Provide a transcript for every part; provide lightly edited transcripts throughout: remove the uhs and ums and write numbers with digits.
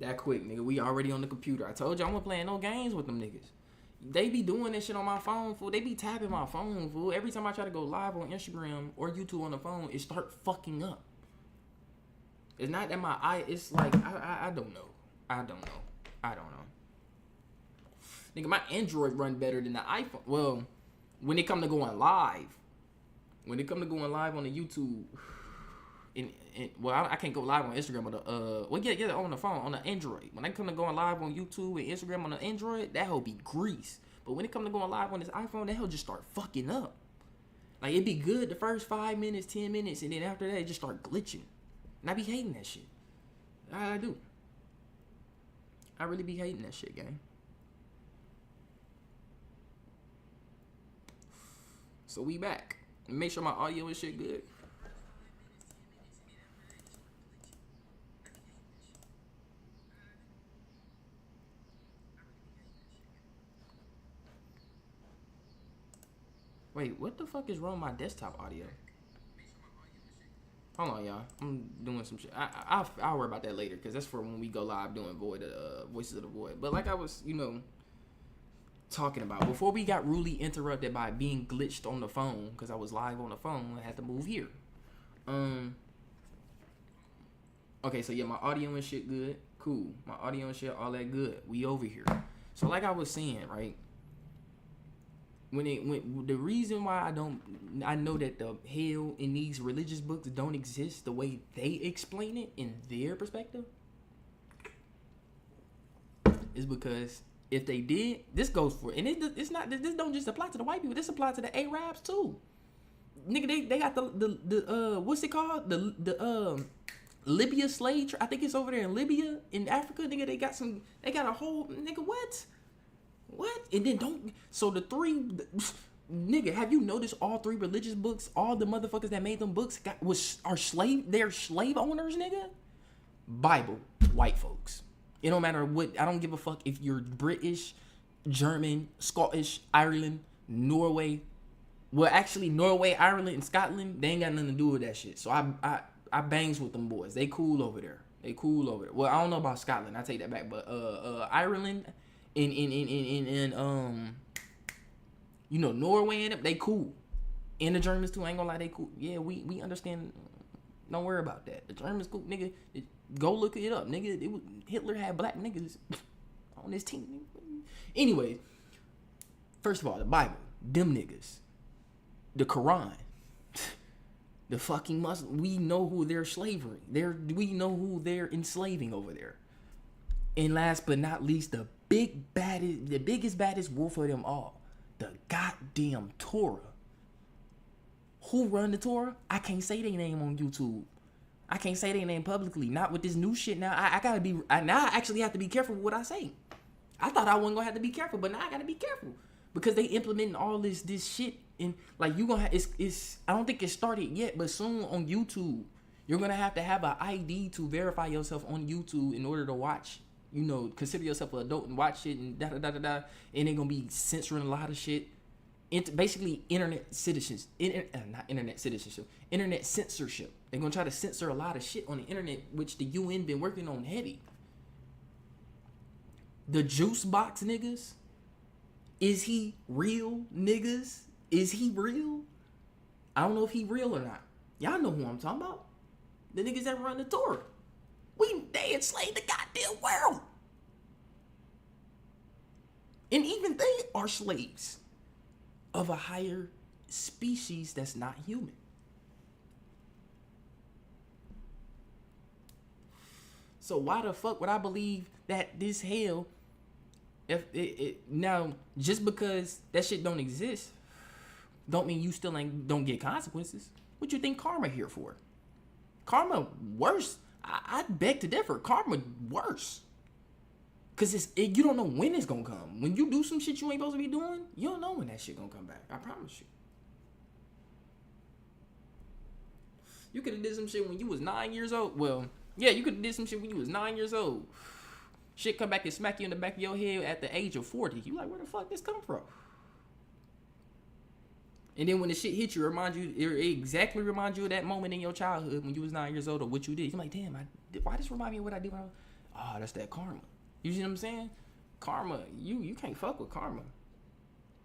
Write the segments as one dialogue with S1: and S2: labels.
S1: That quick, nigga. We already on the computer. I told you I'm not playing no games with them niggas. They be doing this shit on my phone, fool. They be tapping my phone, fool. Every time I try to go live on Instagram or YouTube on the phone, it start fucking up. It's not that my eye. It's like I don't know. I don't know. I don't know. Nigga, my Android run better than the iPhone. Well, when it come to going live, on the YouTube, I can't go live on Instagram on the on the phone on the Android. When I come to going live on YouTube and Instagram on the Android, that hoe be grease. But when it come to going live on this iPhone, that hoe just start fucking up. Like it be good the first 5 minutes, 10 minutes, and then after that it just start glitching. And I be hating that shit. I do. I really be hating that shit, gang. So we back. Make sure my audio and shit good. Wait, what the fuck is wrong with my desktop audio? Hold on, y'all. I'm doing some shit. I'll worry about that later, because that's for when we go live doing Voices of the Void. But like I was, talking about, before we got rudely interrupted by being glitched on the phone, because I was live on the phone, I had to move here. Okay, so yeah, my audio and shit good. Cool. My audio and shit, all that good. We over here. So like I was saying, right? When the reason why I know that the hell in these religious books don't exist the way they explain it in their perspective is because if they did, this goes for, and it's not, this don't just apply to the white people, this applies to the Arabs too. Nigga, they got the what's it called, the Libya slave. I think it's over there in Libya in Africa. Nigga, they got a whole, nigga, what? And then the three, nigga, have you noticed all three religious books, all the motherfuckers that made them books they're slave owners, nigga? Bible, white folks. It don't matter what, I don't give a fuck if you're British, German, Scottish, Ireland, Norway. Well, actually, Norway, Ireland, and Scotland, they ain't got nothing to do with that shit. So I bangs with them boys. They cool over there. Well, I don't know about Scotland. I take that back. But Ireland in Norway and them, they cool. And the Germans too, I ain't gonna lie, they cool. Yeah, we understand. Don't worry about that. The Germans cool, nigga. Go look it up, nigga. Hitler had black niggas on his team. Anyways, first of all, the Bible, them niggas, the Quran, the fucking Muslim. We know who they're slavering. We know who they're enslaving over there. And last but not least, the biggest baddest wolf of them all, the goddamn Torah. Who run the Torah? I can't say their name on YouTube. I can't say their name publicly. Not with this new shit now. I actually have to be careful with what I say. I thought I wasn't gonna have to be careful, but now I gotta be careful because they implementing all this shit in, like, you gonna have, it's I don't think it started yet, but soon on YouTube you're gonna have to have an ID to verify yourself on YouTube in order to watch. Consider yourself an adult and watch shit and da da da da da. And they're gonna be censoring a lot of shit. Basically, internet citizens, not internet citizenship, internet censorship. They're gonna try to censor a lot of shit on the internet, which the UN been working on heavy. The juice box niggas, is he real, niggas? Is he real? I don't know if he real or not. Y'all know who I'm talking about. The niggas that run the Torah. They enslaved the goddamn world. And even they are slaves of a higher species that's not human. So why the fuck would I believe that this hell, if now, just because that shit don't exist, don't mean you still don't get consequences. What you think karma here for? Karma worse. I beg to differ. Karma worse. Cause you don't know when it's gonna come. When you do some shit you ain't supposed to be doing, you don't know when that shit gonna come back. I promise you. You could have did some shit when you was 9 years old. Well, yeah, you could have did some shit when you was 9 years old. Shit come back and smack you in the back of your head at the age of 40. You like, where the fuck this come from? And then when the shit hit you, it exactly reminds you of that moment in your childhood when you was 9 years old or what you did. You're like, damn, why this remind me of what I did when I was... oh, that's that karma. You see what I'm saying? Karma, you can't fuck with karma.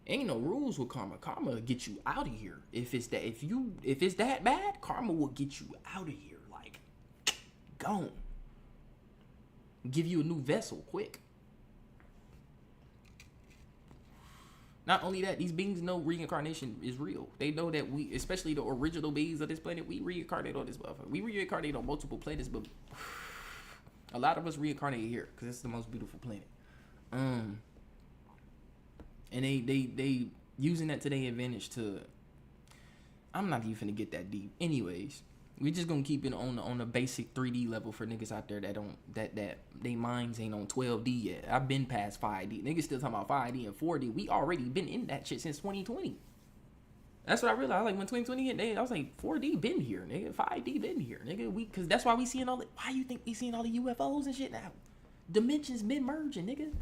S1: Ain't no rules with karma. Karma will get you out of here. If it's that bad, karma will get you out of here. Like, gone. Give you a new vessel quick. Not only that, these beings know reincarnation is real. They know that we, especially the original beings of this planet, we reincarnate on this motherfucker. We reincarnate on multiple planets, but a lot of us reincarnate here because it's the most beautiful planet. And they using that to their advantage to. I'm not even finna get that deep. Anyways, we just gonna keep it on the basic 3D level for niggas out there that don't that they minds ain't on 12D yet. I've been past 5D. Niggas still talking about 5D and 4D. We already been in that shit since 2020. That's what I realized. Like when 2020 hit, I was like, 4D been here, nigga. 5D been here, nigga. Cause that's why we seeing all the. Why you think we seeing all the UFOs and shit now? Dimensions been merging, nigga.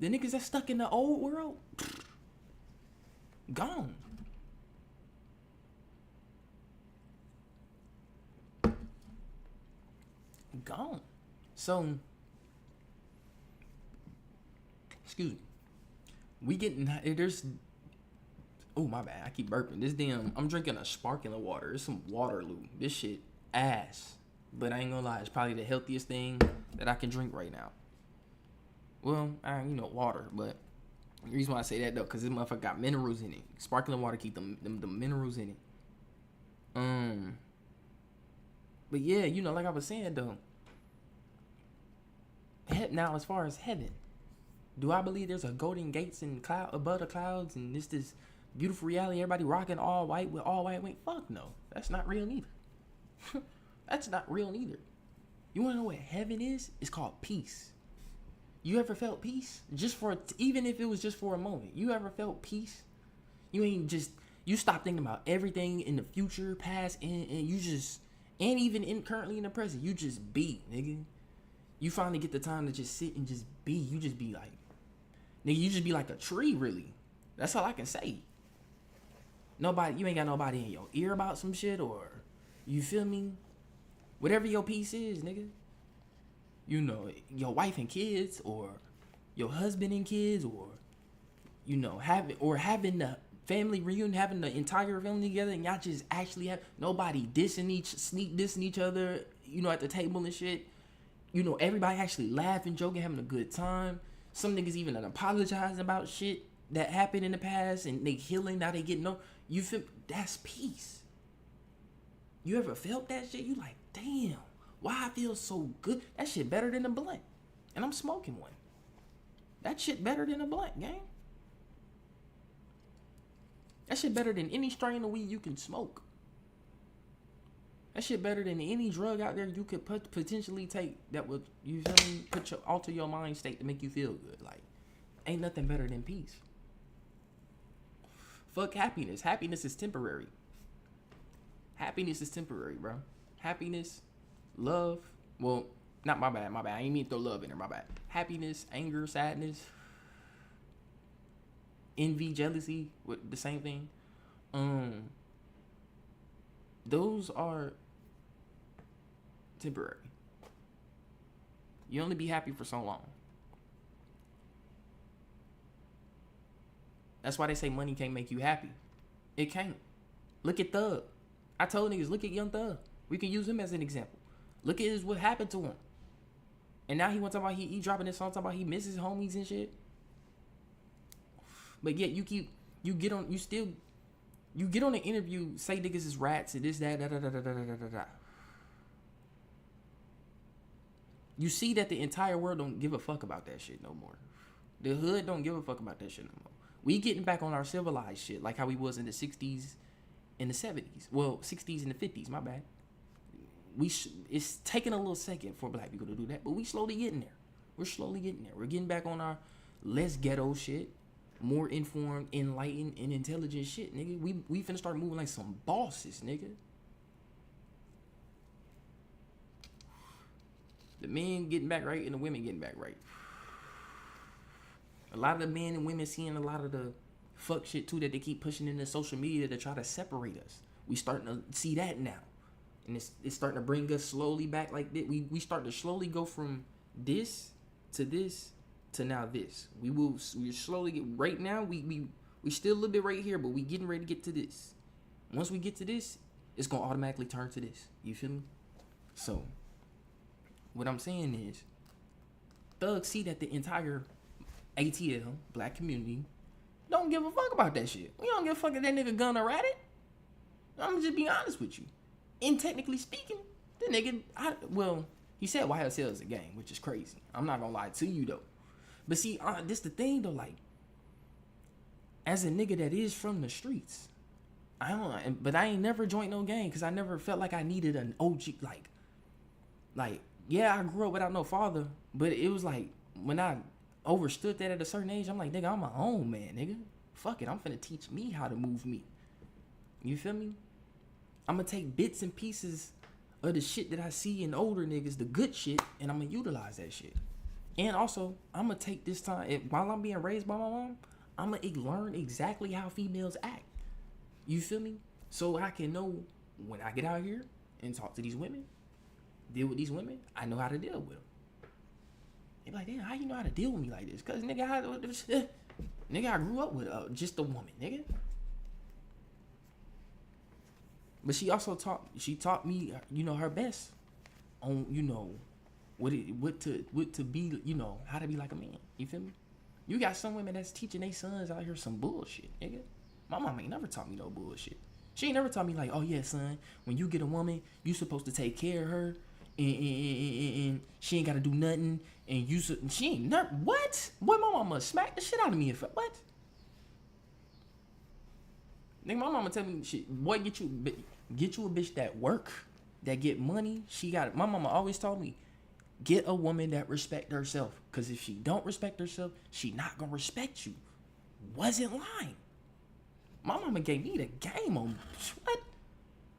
S1: The niggas that stuck in the old world, gone. Gone. So, excuse me. We getting there's. Oh my bad. I keep burping. This damn. I'm drinking a sparkling water. It's some Waterloo. This shit ass. But I ain't gonna lie. It's probably the healthiest thing that I can drink right now. Well, water. But the reason why I say that though, cause this motherfucker got minerals in it. Sparkling water keep them minerals in it. But yeah, like I was saying though. Now, as far as heaven, do I believe there's a golden gates and cloud above the clouds and this beautiful reality? Everybody rocking all white with all white. Wait, fuck no, that's not real neither. That's not real neither. You wanna know what heaven is? It's called peace. You ever felt peace? Even if it was just for a moment. You ever felt peace? You stop thinking about everything in the future, past, and you just, and even currently in the present, you just be, nigga. You finally get the time to just sit and just be. You just be like, nigga, you just be like a tree, really. That's all I can say. You ain't got nobody in your ear about some shit, or, you feel me? Whatever your peace is, nigga. Your wife and kids, or your husband and kids, or, having the family reunion, having the entire family together, and y'all just actually have nobody sneak dissing each other, at the table and shit. Everybody actually laughing, joking, having a good time. Some niggas even apologizing about shit that happened in the past, and they healing, now they getting you feel, that's peace. You ever felt that shit? You like, damn, why I feel so good? That shit better than a blunt. And I'm smoking one. That shit better than a blunt, gang. That shit better than any strain of weed you can smoke. That shit better than any drug out there you could potentially take that would, you feel me, alter your mind state to make you feel good. Like, ain't nothing better than peace. Fuck happiness. Happiness is temporary. Happiness is temporary, bro. Happiness, love. Well, not my bad. I ain't mean to throw love in there. My bad. Happiness, anger, sadness, envy, jealousy, with the same thing. Those are temporary. You only be happy for so long. That's why they say money can't make you happy. It can't. Look at Thug. I told niggas, look at Young Thug. We can use him as an example. Look at what happened to him. And now he wants to talk about he dropping this song talking about he misses homies and shit. But yet you get on an interview, say niggas is rats and this, that, da. You see that the entire world don't give a fuck about that shit no more. The hood don't give a fuck about that shit no more. We getting back on our civilized shit like how we was in the 60s and the 70s. Well, 60s and the 50s, my bad. It's taking a little second for black people to do that, but we slowly getting there. We're slowly getting there. We're getting back on our less ghetto shit, more informed, enlightened, and intelligent shit, nigga. We finna start moving like some bosses, nigga. The men getting back right and the women getting back right. A lot of the men and women seeing a lot of the fuck shit too that they keep pushing into social media to try to separate us. We starting to see that now. and it's starting to bring us slowly back like that. We start to slowly go from this to now this. We slowly get right now. We still a little bit right here, but we getting ready to get to this. Once we get to this, it's gonna automatically turn to this. You feel me? So, what I'm saying is, thugs see that the entire ATL black community don't give a fuck about that shit. We don't give a fuck if that nigga gun or rat it. I'm gonna just be honest with you. And technically speaking, the nigga, he said YSL is a gang, which is crazy. I'm not gonna lie to you though. But see, this the thing though, like, as a nigga that is from the streets, but I ain't never joined no gang because I never felt like I needed an OG, like, yeah, I grew up without no father, but it was like, when I overstood that at a certain age, I'm like, nigga, I'm my own man, nigga. Fuck it, I'm finna teach me how to move me. You feel me? I'm gonna take bits and pieces of the shit that I see in older niggas, the good shit, and I'm gonna utilize that shit. And also, I'm gonna take this time, while I'm being raised by my mom, I'm gonna learn exactly how females act. You feel me? So I can know when I get out here and talk to these women, deal with these women, I know how to deal with them. They be like, damn, how you know how to deal with me like this? Cause nigga, I grew up with just a woman, nigga. But she also taught me, you know, her best on, you know, what to be, you know, how to be like a man. You feel me? You got some women that's teaching their sons out here some bullshit, nigga. My mom ain't never taught me no bullshit. She ain't never taught me like, oh yeah, son, when you get a woman, you supposed to take care of her, and she ain't gotta do nothing, and she ain't never, what? Boy, my mama smack the shit out of me if what? Nigga, my mama tell me shit, boy, get you a bitch that work, that get money. My mama always told me, get a woman that respect herself, cause if she don't respect herself, she not gonna respect you. Wasn't lying. My mama gave me the game on what?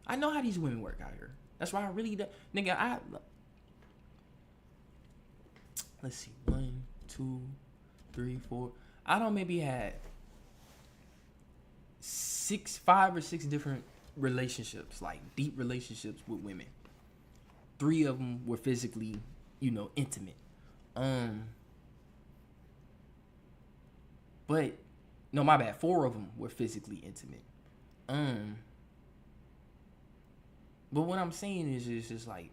S1: I know how these women work out here. That's why I really nigga, let's see, 1, 2, 3, 4. I don't maybe had 5 or 6 different relationships, like deep relationships with women. 3 of them were physically, you know, intimate. But no, my bad. 4 of them were physically intimate. But what I'm saying is, it's just like,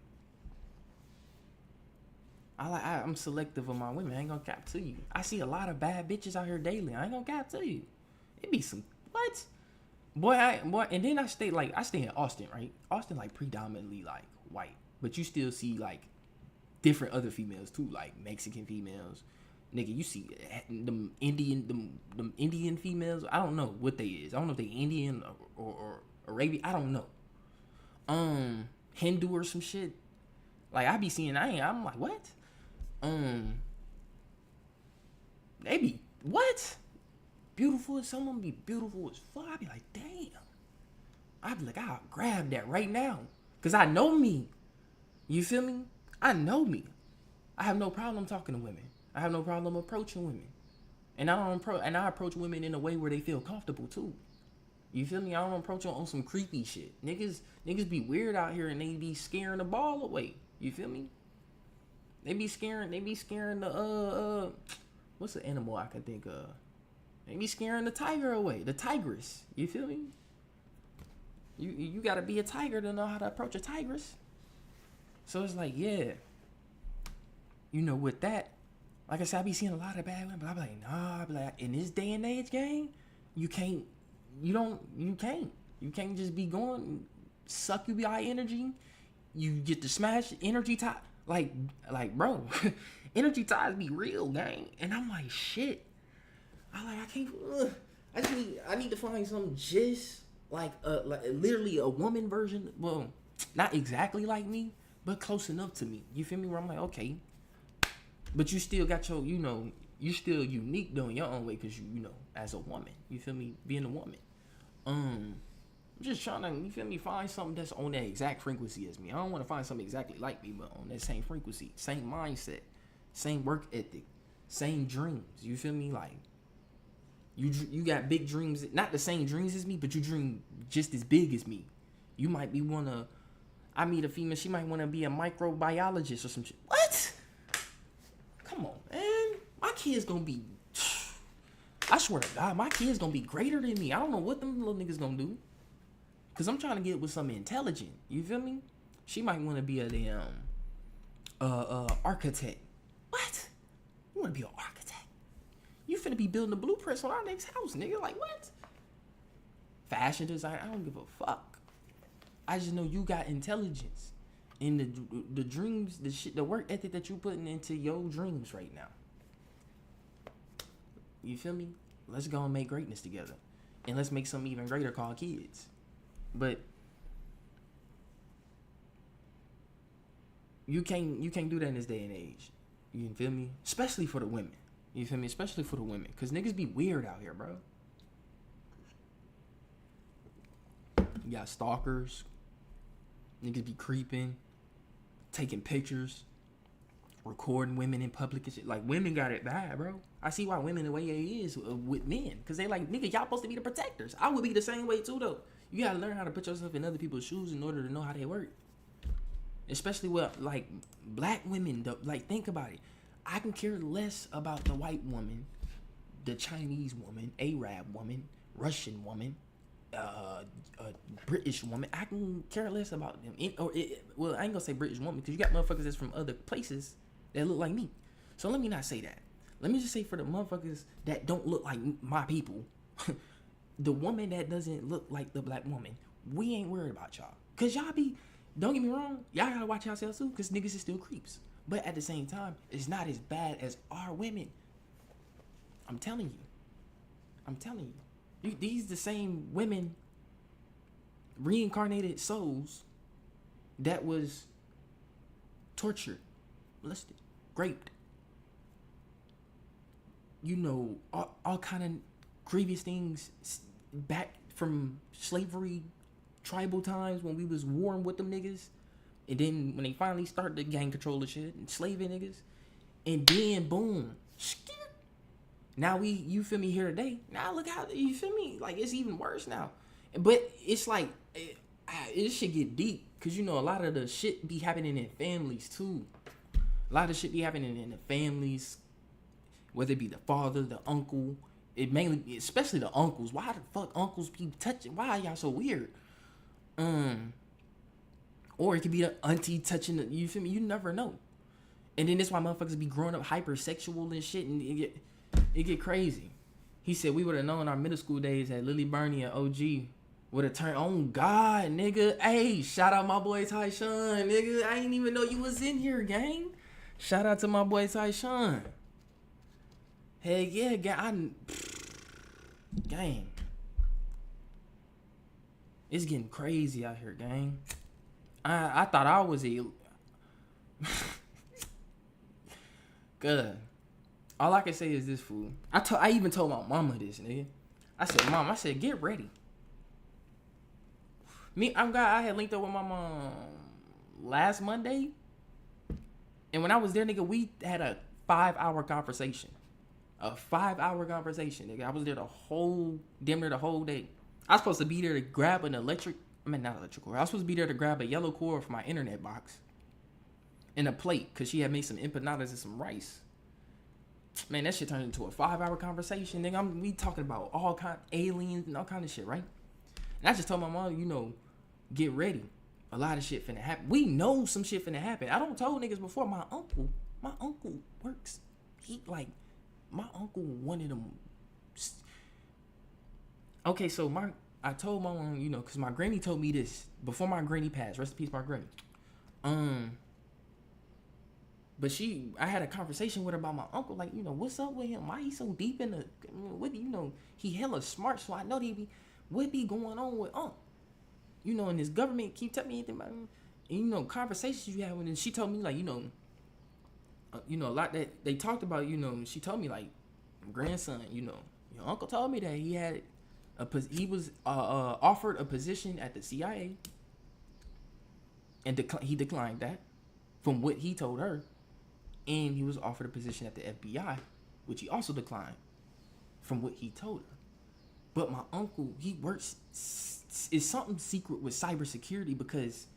S1: I'm selective of my women. I ain't gonna cap to you. I see a lot of bad bitches out here daily. I ain't gonna cap to you. It be some what? Boy, and then I stay in Austin, right? Austin like predominantly like white, but you still see like different other females too, like Mexican females. Nigga, you see them Indian females. I don't know what they is. I don't know if they Indian or Arabian. I don't know. Hindu or some shit. Like I be seeing, I'm like, what? They be what? Beautiful as someone be beautiful as fuck. I be like, damn. I be like, I'll grab that right now, cause I know me. You feel me? I know me. I have no problem talking to women. I have no problem approaching women, and I approach women in a way where they feel comfortable too. You feel me? I don't approach them on some creepy shit. Niggas be weird out here and they be scaring the ball away. You feel me? They be scaring the what's the animal I could think of? They be scaring the tiger away, the tigress. You feel me? You gotta be a tiger to know how to approach a tigress. So it's like, yeah, you know, with that, like I said, I be seeing a lot of bad women, but I be like, nah, I be like, in this day and age, gang, you can't just be going suck UBI energy. You get to smash energy tie, like bro, energy ties be real, gang. And I'm like, shit. I need to find something just like literally a woman version. Well, not exactly like me, but close enough to me. You feel me? Where I'm like, okay, but you still got your, you know, you still unique though in your own way, because you know, as a woman, you feel me, being a woman. I'm just trying to, you feel me, find something that's on that exact frequency as me. I don't want to find something exactly like me, but on that same frequency, same mindset, same work ethic, same dreams. You feel me? Like you got big dreams, not the same dreams as me, but you dream just as big as me. You might be I meet a female, she might want to be a microbiologist or some shit. What? Come on, man. My kid's gonna be. I swear to God, my kid's gonna be greater than me. I don't know what them little niggas gonna do. Cause I'm trying to get with something intelligent. You feel me? She might want to be a damn architect. What? You want to be an architect? You finna be building the blueprints on our next house, nigga. Like what? Fashion design. I don't give a fuck. I just know you got intelligence and the dreams, the shit, the work ethic that you putting into your dreams right now. You feel me? Let's go and make greatness together, and let's make something even greater called kids. But you can't do that in this day and age. You feel me? Especially for the women. You feel me? Especially for the women, cause niggas be weird out here, bro. You got stalkers. Niggas be creeping, taking pictures, recording women in public and shit. Like, women got it bad, bro. I see why women the way they is with men. Because they like, nigga, y'all supposed to be the protectors. I would be the same way, too, though. You got to learn how to put yourself in other people's shoes in order to know how they work. Especially with, like, black women, though. Like, think about it. I can care less about the white woman, the Chinese woman, Arab woman, Russian woman, British woman. I can care less about them. Well, I ain't gonna say British woman because you got motherfuckers that's from other places that look like me. So let me not say that. Let me just say for the motherfuckers that don't look like my people, the woman that doesn't look like the black woman, we ain't worried about y'all. Cause y'all be, don't get me wrong, y'all gotta watch yourselves too, cause niggas is still creeps. But at the same time, it's not as bad as our women. I'm telling you. These the same women, reincarnated souls, that was tortured, molested, raped. You know, all kind of grievous things back from slavery, tribal times when we was warring with them niggas. And then when they finally started the gang control of shit and slaving niggas. And then boom. Now you feel me, here today. Now look how, you feel me? Like, it's even worse now. But it's like, it should get deep. Because, you know, a lot of the shit be happening in families, too. A lot of shit be happening in the families. Whether it be the father, the uncle. It mainly, especially the uncles. Why the fuck uncles be touching? Why are y'all so weird? Or it could be the auntie touching the, you feel me? You never know. And then that's why motherfuckers be growing up hypersexual and shit. And it get crazy. He said we would have known our middle school days that Lily Bernie and OG would have turned on God, nigga. Hey, shout out my boy Tyshawn, nigga. I didn't even know you was in here, gang. Shout out to my boy Tyshawn. Hey, yeah, gang. Gang. It's getting crazy out here, gang. I thought I was a... Good. All I can say is this, fool. I even told my mama this, nigga. I said, Mom, get ready. I had linked up with my mom last Monday. And when I was there, nigga, we had a 5-hour conversation. A 5-hour conversation, nigga. I was there damn near the whole day. I was supposed to be there to grab not electrical. I was supposed to be there to grab a yellow cord for my internet box. And a plate, because she had made some empanadas and some rice. Man, that shit turned into a 5-hour conversation, nigga. We talking about all kind of aliens and all kind of shit, right? And I just told my mom, you know, get ready. A lot of shit finna happen. We know some shit finna happen. I don't told niggas before. My uncle works. My uncle wanted them. Okay, so I told my mom, you know, because my granny told me this before my granny passed. Rest in peace, my granny. But I had a conversation with her about my uncle, like, you know, what's up with him? Why he so deep in you know, he hella smart, so I know what be going on with you know, and his government keep telling me anything about him. And, you know, conversations you have with him, she told me, like, you know, a lot that they talked about, you know, she told me, like, grandson, you know, your uncle told me that he was offered a position at the CIA, and he declined that, from what he told her. And he was offered a position at the FBI, which he also declined, from what he told her. But my uncle, he works, is something secret with cybersecurity, because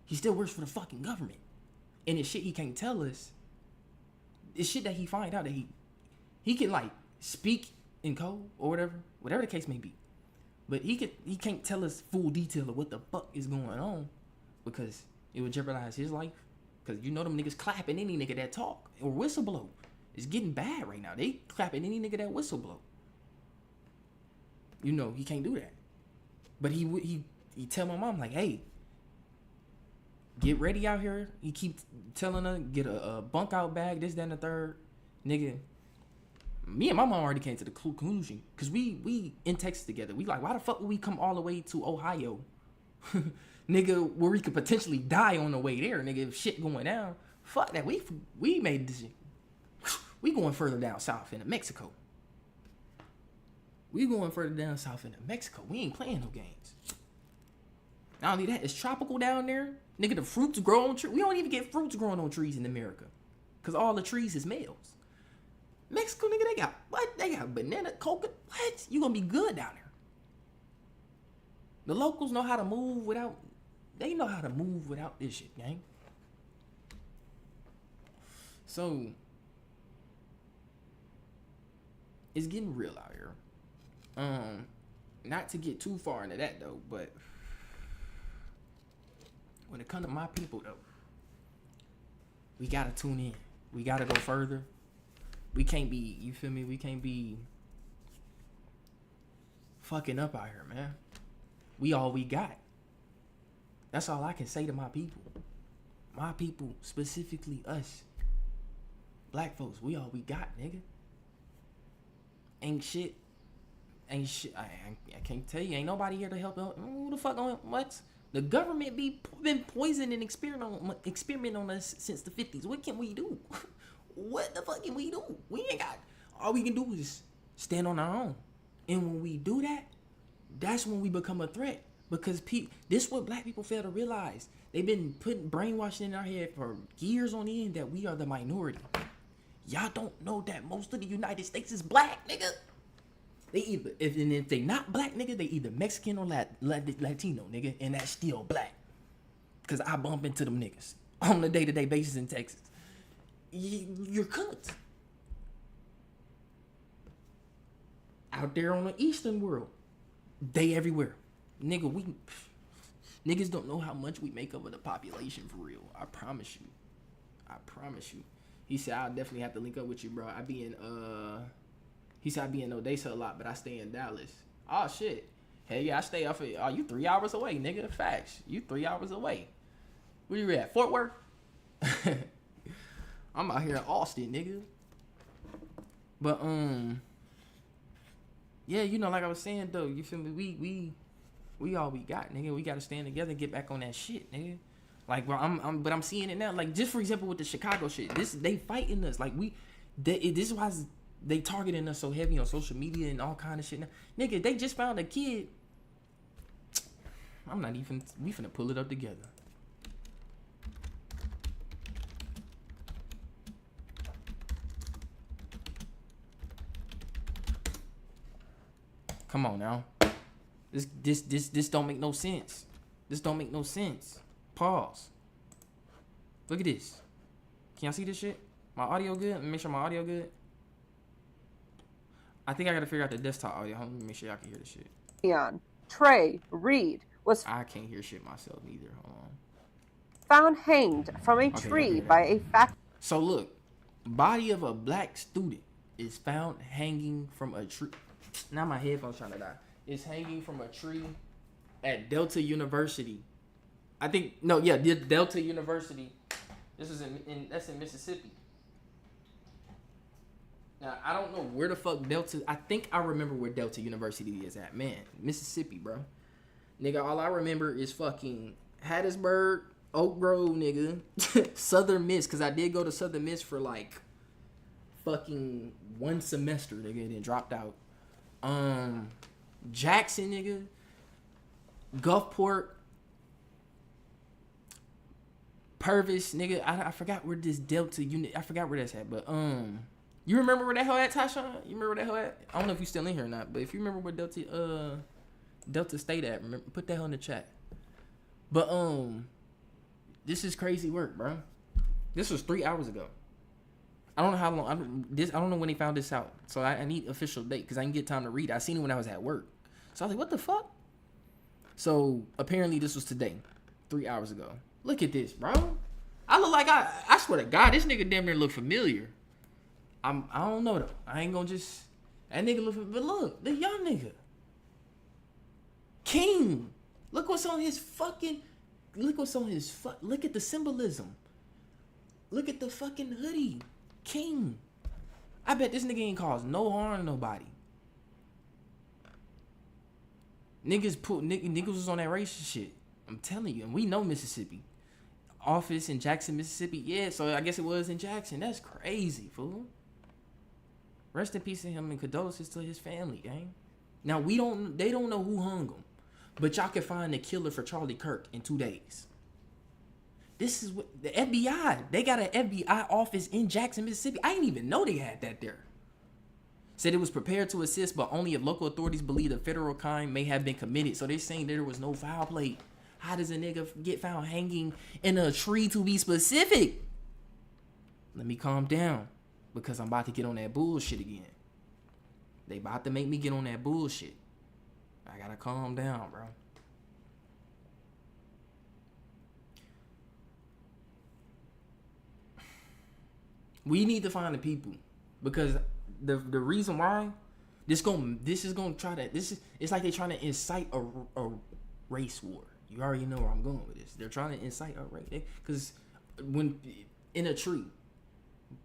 S1: He still works for the fucking government. And it's shit he can't tell us. It's shit that he find out that he can like speak in code or whatever the case may be. But he can't tell us full detail of what the fuck is going on because it would jeopardize his life. Because you know them niggas clapping any nigga that talk or whistleblow. It's getting bad right now. They clapping any nigga that whistleblow. You know, he can't do that. But he tell my mom like, hey, get ready out here. He keep telling her, get a bunk out bag, this, that, and the third. Nigga, me and my mom already came to the conclusion. Because we in Texas together. We like, why the fuck would we come all the way to Ohio? Nigga, where we could potentially die on the way there, nigga, if shit going down. Fuck that. We made a decision. We going further down south into Mexico. We going further down south into Mexico. We ain't playing no games. Not only that, it's tropical down there. Nigga, the fruits grow on trees. We don't even get fruits growing on trees in America. Because all the trees is males. Mexico, nigga, they got what? They got banana, coca. What? You gonna be good down there. The locals know how to move without... They know how to move without this shit, gang. So, it's getting real out here. Not to get too far into that though, but when it comes to my people though, we gotta tune in. We gotta go further. We can't be, you feel me? We can't be fucking up out here, man. We all we got. That's all I can say to my people. My people, specifically us. Black folks, we all we got, nigga. Ain't shit. I can't tell you. Ain't nobody here to help out. Who the fuck on what? The government been poisoning and experiment on us since the 50s. What can we do? What the fuck can we do? We ain't got. All we can do is stand on our own. And when we do that, that's when we become a threat. Because this is what black people fail to realize. They've been putting brainwashing in our head for years on end that we are the minority. Y'all don't know that most of the United States is black, nigga. They either, if they not black, nigga, they either Mexican or Latino, nigga. And that's still black. Because I bump into them niggas on a day-to-day basis in Texas. You're cooked. Out there on the Eastern world, they everywhere. Nigga, niggas don't know how much we make up of the population for real. I promise you. He said, I'll definitely have to link up with you, bro. He said I be in Odessa a lot, but I stay in Dallas. Oh, shit. Hell yeah, I stay off of, you 3 hours away, nigga. Facts. You 3 hours away. Where you at? Fort Worth? I'm out here in Austin, nigga. But, yeah, you know, like I was saying, though, you feel me? We all we got, nigga. We gotta stand together and get back on that shit, nigga. Like, bro, I'm seeing it now. Like, just for example, with the Chicago shit, they fighting us. Like, this is why they targeting us so heavy on social media and all kind of shit. Now, nigga, they just found a kid. We finna pull it up together. Come on now. This don't make no sense. This don't make no sense. Pause. Look at this. Can y'all see this shit? My audio good? Make sure my audio good. I think I gotta figure out the desktop audio. Let me make sure y'all can hear this shit.
S2: Trey Reed was
S1: I can't hear shit myself either. Hold on.
S2: Found hanged from a tree by a fact.
S1: So look, body of a black student is found hanging from a tree. Now my headphones trying to die. It's hanging from a tree at Delta University. I think Delta University. This is that's in Mississippi. Now I don't know where the fuck Delta. I think I remember where Delta University is at. Man, Mississippi, bro. Nigga, all I remember is fucking Hattiesburg, Oak Grove, nigga, Southern Miss, cause I did go to Southern Miss for like fucking 1 semester, nigga, and then dropped out. Jackson, nigga, Gulfport, Purvis, nigga. I forgot where this Delta unit. I forgot where that's at, but you remember where that hell at, Tasha? You remember where that hell at? I don't know if you still in here or not, but if you remember where Delta State at, remember, put that on the chat. But This is crazy work, bro. This was 3 hours ago. I don't know how long. I don't know when they found this out. So I need official date because I didn't get time to read it. I seen it when I was at work. So I was like, what the fuck? So apparently this was today, 3 hours ago. Look at this, bro. I look like I swear to God, this nigga damn near look familiar. I don't know though. I ain't gonna just that nigga look familiar. But look, the young nigga. King. Look what's on his fucking. Look what's on his. Look at the symbolism. Look at the fucking hoodie. King. I bet this nigga ain't caused no harm to nobody. Niggas was on that racist shit. I'm telling you, and we know Mississippi. Office in Jackson, Mississippi. Yeah, so I guess it was in Jackson. That's crazy, fool. Rest in peace to him and condolences to his family, gang. Now they don't know who hung him, but y'all can find the killer for Charlie Kirk in 2 days. This is what the FBI. They got an FBI office in Jackson, Mississippi. I didn't even know they had that there. Said it was prepared to assist, but only if local authorities believe a federal crime may have been committed. So they're saying there was no foul play. How does a nigga get found hanging in a tree to be specific? Let me calm down because I'm about to get on that bullshit again. They about to make me get on that bullshit. I gotta calm down, bro. We need to find the people because the reason why it's like they're trying to incite a race war. You already know where I'm going with this. They're trying to incite a race because when in a tree,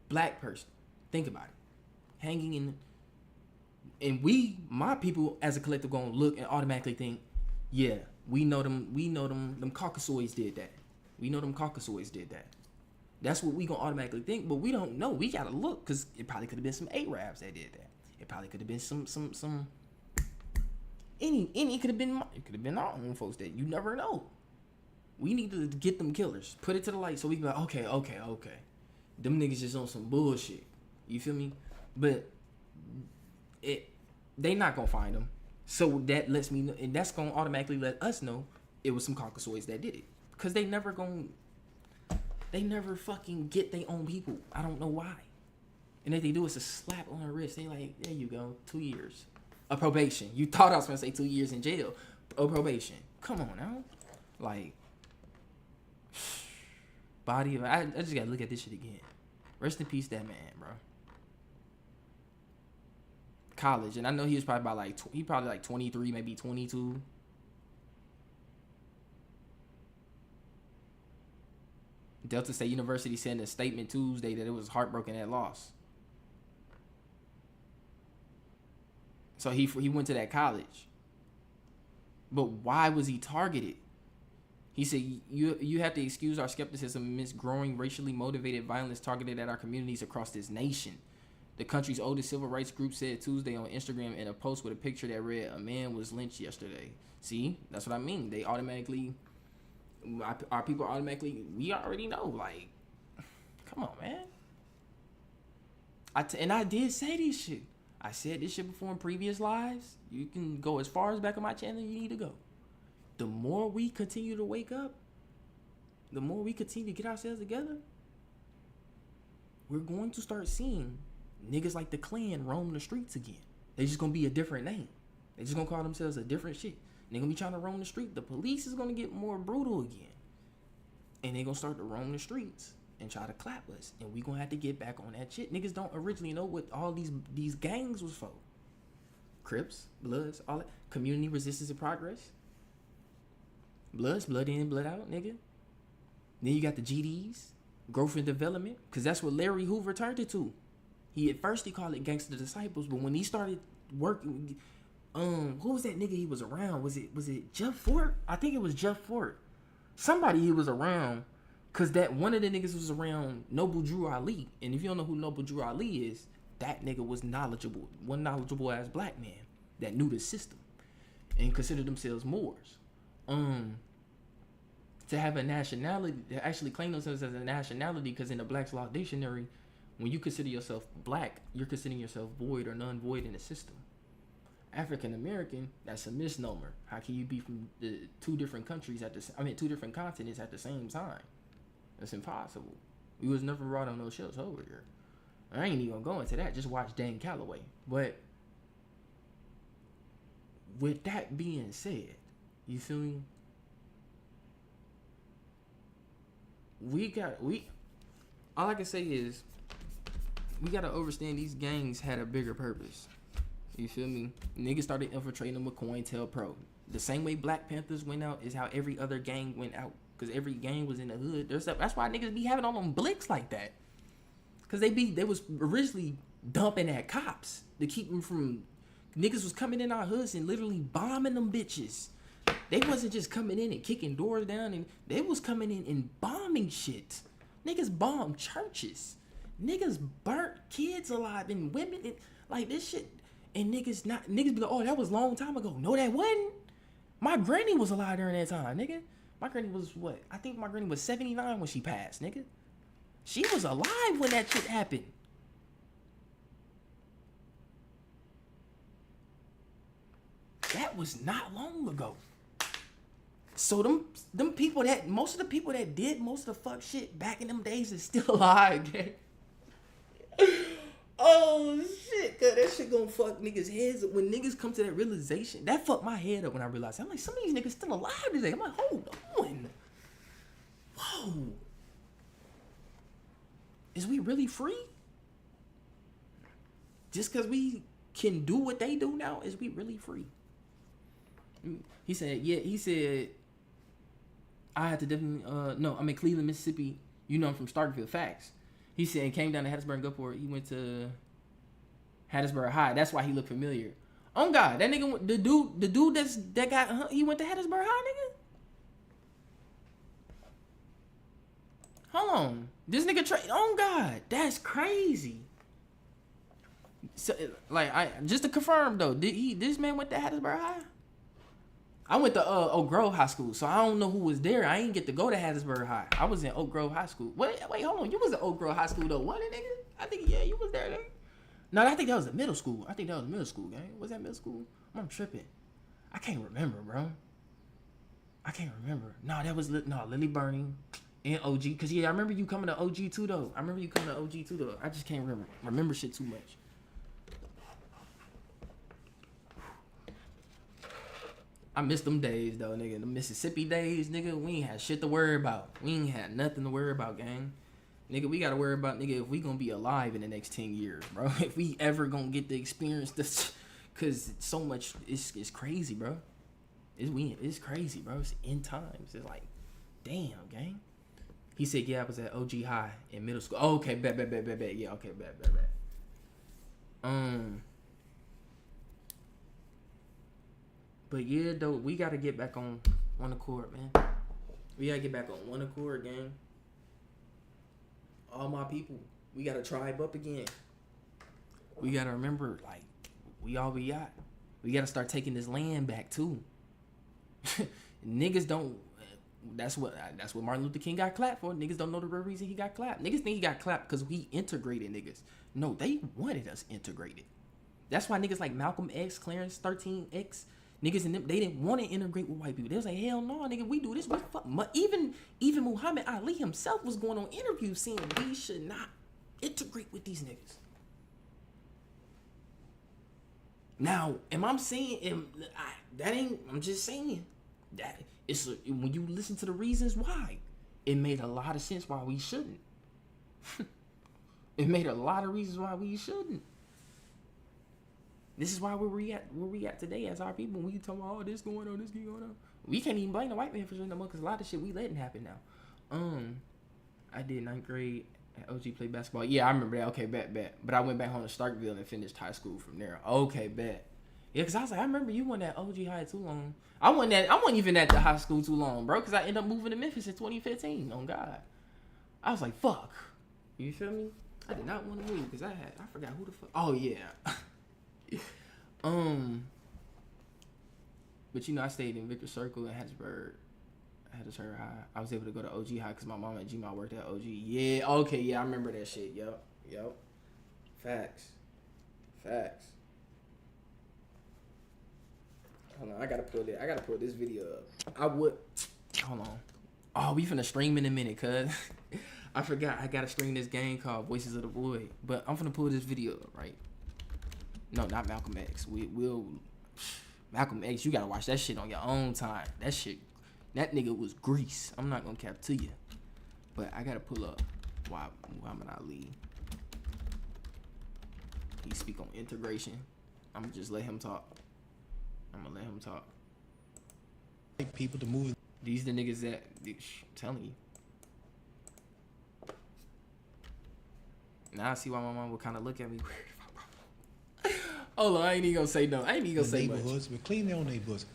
S1: black person, think about it, hanging in, and my people as a collective gonna look and automatically think, yeah, we know them Caucasoids did that. We know them Caucasoids did that. That's what we gonna automatically think, but we don't know. We gotta look because it probably could have been some Arabs that did that. It probably could have been some it could have been our own folks that you never know. We need to get them killers, put it to the light so we can be like, okay. Them niggas just on some bullshit. You feel me? But they not gonna find them. So that lets me know, and that's gonna automatically let us know it was some Caucasoids that did it. Cause they never fucking get their own people. I don't know why. And if they do, it's a slap on the wrist. They like, there you go, 2 years. A probation. You thought I was gonna say 2 years in jail. A probation. Come on now. Like, body of, I just gotta look at this shit again. Rest in peace, that man, bro. College. And I know he was probably like 23, maybe 22. Delta State University sent a statement Tuesday that it was heartbroken at loss. So he went to that college. But why was he targeted? He said, you have to excuse our skepticism amidst growing racially motivated violence targeted at our communities across this nation. The country's oldest civil rights group said Tuesday on Instagram in a post with a picture that read, a man was lynched yesterday. See, that's what I mean. They automatically, our people automatically, we already know, like, come on, man. I did say this shit. I said this shit before in previous lives. You can go as far as back on my channel you need to go. The more we continue to wake up, the more we continue to get ourselves together, we're going to start seeing niggas like the Klan roam the streets again. They just gonna be a different name. They just gonna call themselves a different shit. And they gonna be trying to roam the street. The police is gonna get more brutal again. And they gonna start to roam the streets and try to clap us. And we gonna have to get back on that shit. Niggas don't originally know what all these gangs was for. Crips, Bloods, all that. Community resistance and progress. Bloods, blood in, blood out, nigga. Then you got the GDs, growth and development, because that's what Larry Hoover turned it to. At first he called it Gangster Disciples, but when he started working, who was that nigga he was around? Was it Jeff Fort? I think it was Jeff Fort. Somebody he was around, cause that one of the niggas was around Noble Drew Ali, and if you don't know who Noble Drew Ali is, that nigga was knowledgeable, one knowledgeable ass black man that knew the system, and considered themselves Moors. To have a nationality, to actually claim themselves as a nationality, because in the Black's Law Dictionary, when you consider yourself black, you're considering yourself void or non-void in the system. African American, that's a misnomer. How can you be from the two different countries two different continents at the same time? That's impossible. We was never brought on those shows over here. I ain't even gonna go into that. Just watch Dane Calloway. But with that being said, you feel me? All I can say is we gotta understand these gangs had a bigger purpose. You feel me? Niggas started infiltrating them with COINTELPRO. The same way Black Panthers went out is how every other gang went out. Because every gang was in the hood. That's why niggas be having all them blicks like that. Because they was originally dumping at cops to keep them from... Niggas was coming in our hoods and literally bombing them bitches. They wasn't just coming in and kicking doors down. And they was coming in and bombing shit. Niggas bombed churches. Niggas burnt kids alive and women. And, like, this shit... And niggas be like, oh, that was a long time ago. No, that wasn't. My granny was alive during that time, nigga. My granny was what? I think my granny was 79 when she passed, nigga. She was alive when that shit happened. That was not long ago. So them people that, most of the people that did most of the fuck shit back in them days is still alive, gang. Oh shit, cause that shit gonna fuck niggas' heads up. When niggas come to that realization, that fucked my head up when I realized. I'm like, some of these niggas still alive today. I'm like, hold on. Whoa. Is we really free? Just cause we can do what they do now, is we really free? He said, yeah, he said, I had to definitely, no, I'm in Cleveland, Mississippi. You know I'm from Starkville, facts. He said he came down to Hattiesburg and Gulfport. He went to Hattiesburg High. That's why he looked familiar. Oh God, that nigga, the dude that got, he went to Hattiesburg High, nigga. Hold on, this nigga oh God, that's crazy. So, like, just to confirm though, this man went to Hattiesburg High? I went to Oak Grove High School, so I don't know who was there. I ain't get to go to Hattiesburg High. I was in Oak Grove High School. Wait, hold on. You was at Oak Grove High School though, wasn't it, nigga? I think, yeah, you was there, nigga. No, I think that was the middle school. I think that was middle school, gang. Was that middle school? I'm tripping. I can't remember, bro. I can't remember. No, that was Lily Burning and OG. Cause yeah, I remember you coming to OG too though. I just can't remember shit too much. I miss them days though, nigga. The Mississippi days, nigga. We ain't had shit to worry about. We ain't had nothing to worry about, gang. Nigga, we gotta worry about, nigga, if we gonna be alive in the next 10 years, bro. If we ever gonna get to experience this, cause so much, it's crazy, bro. It's crazy, bro. It's end times. It's like, damn, gang. He said, yeah, I was at OG High in middle school. Oh, okay, bet. Yeah, okay, bet. But yeah, though, we gotta get back on one accord, man. We gotta get back on one accord, gang. All my people, we gotta tribe up again. We gotta remember, like, we all we got. We gotta start taking this land back too. Niggas don't. That's what Martin Luther King got clapped for. Niggas don't know the real reason he got clapped. Niggas think he got clapped because we integrated niggas. No, they wanted us integrated. That's why niggas like Malcolm X, Clarence 13X, niggas and them, they didn't want to integrate with white people. They was like, hell no, nigga, we do this. We fuck. Even Muhammad Ali himself was going on interviews saying we should not integrate with these niggas. Now, I'm saying that ain't? I'm just saying that it's when you listen to the reasons why, it made a lot of sense why we shouldn't. It made a lot of reasons why we shouldn't. This is why where we at today as our people. When we talk about this going on, we can't even blame the white man for shit no more because a lot of shit we letting happen now. I did 9th grade at OG play basketball. Yeah, I remember that. Okay, bet. But I went back home to Starkville and finished high school from there. Okay, bet. Yeah, because I was like, I remember you went at OG High too long. I wasn't even at the high school too long, bro, because I ended up moving to Memphis in 2015. On God. I was like, fuck. You feel me? I did not want to move because I forgot who the fuck. Oh, yeah. But you know, I stayed in Victor Circle in Hattiesburg High. I was able to go to OG High because my mom at Gmail worked at OG. Yeah, okay, yeah, I remember that shit. Yep. Facts. Hold on, I gotta pull this video up. Hold on. Oh, we finna stream in a minute, cuz. I forgot I gotta stream this game called Voices of the Void. But I'm finna pull this video up, right? No, not Malcolm X. We'll Malcolm X, you gotta watch that shit on your own time. That nigga was grease. I'm not gonna cap to you. But I gotta pull up Muhammad Ali. He speak on integration. I'm gonna just let him talk.
S3: People to move.
S1: These the niggas that I'm telling you. Now I see why my mom would kind of look at me weird. Hold on, I ain't even gonna say no. I ain't even gonna say
S3: neighborhoods,
S1: much.
S3: but clean their own neighborhoods.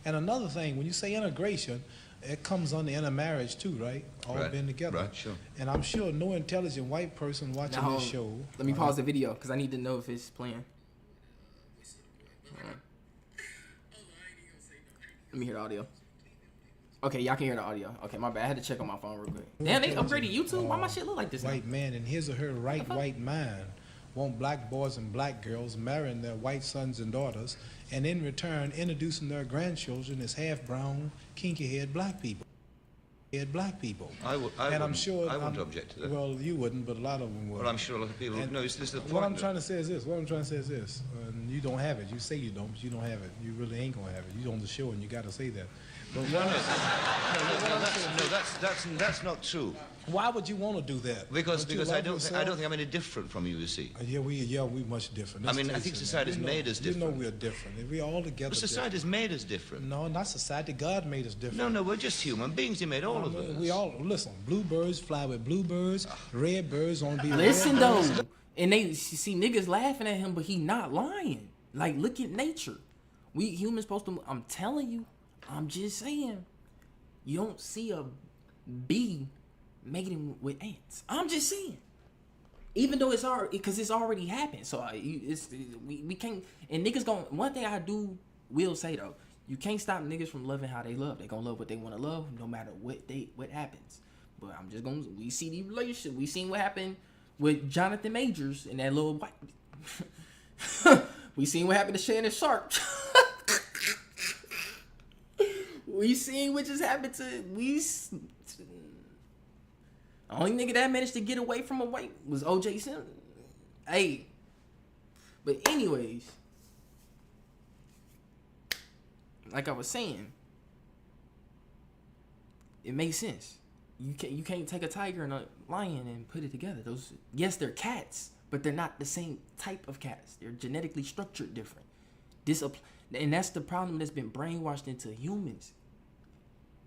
S3: And another thing, when you say integration, it comes under intermarriage too, right? All been together.
S4: Right, sure.
S3: And I'm sure no intelligent white person watching this show.
S1: Let me pause the video because I need to know if it's playing. Let me hear the audio. Okay, y'all can hear the audio. Okay, my bad. I had to check on my phone real quick. Damn, they upgraded YouTube? Why my shit look like this?
S3: White man in his or her right white mind want black boys and black girls marrying their white sons and daughters, and in return introducing their grandchildren as half brown, kinky haired black people.
S4: I wouldn't object to that.
S3: Well, you wouldn't, but a lot of them would.
S4: Well, I'm sure a lot of people. No, this is the point.
S3: What I'm trying to say is this. And you don't have it. You say you don't, but you don't have it. You really ain't gonna have it. You on the show, and you got to say that. But
S4: that's not true.
S3: Why would you want to do that?
S4: Because I don't think I'm any different from you. You see.
S3: Yeah, we much different.
S4: I mean, I think society's made us different.
S3: You know we're different. We're all together.
S4: But society's made us different.
S3: No, not society. God made us different.
S4: No, we're just human beings. He made all of us.
S3: We all listen. Bluebirds fly with bluebirds. Red birds on be.
S1: Listen though, and they see niggas laughing at him, but he not lying. Like, look at nature. We humans supposed to. I'm telling you. I'm just saying. You don't see a bee mating with ants. I'm just saying. Even though it's already, because it's already happened. So we can't. And niggas gon'. One thing I will say though, you can't stop niggas from loving how they love. They gonna love what they want to love, no matter what happens. But I'm just gonna. We see the relationship. We seen what happened with Jonathan Majors and that little white. We seen what happened to Shannon Sharp. We seen what just happened to the only nigga that managed to get away from a white was O.J. Simpson. Hey, but anyways, like I was saying, it makes sense. You can't take a tiger and a lion and put it together. Those, yes, they're cats, but they're not the same type of cats. They're genetically structured different. And that's the problem that's been brainwashed into humans.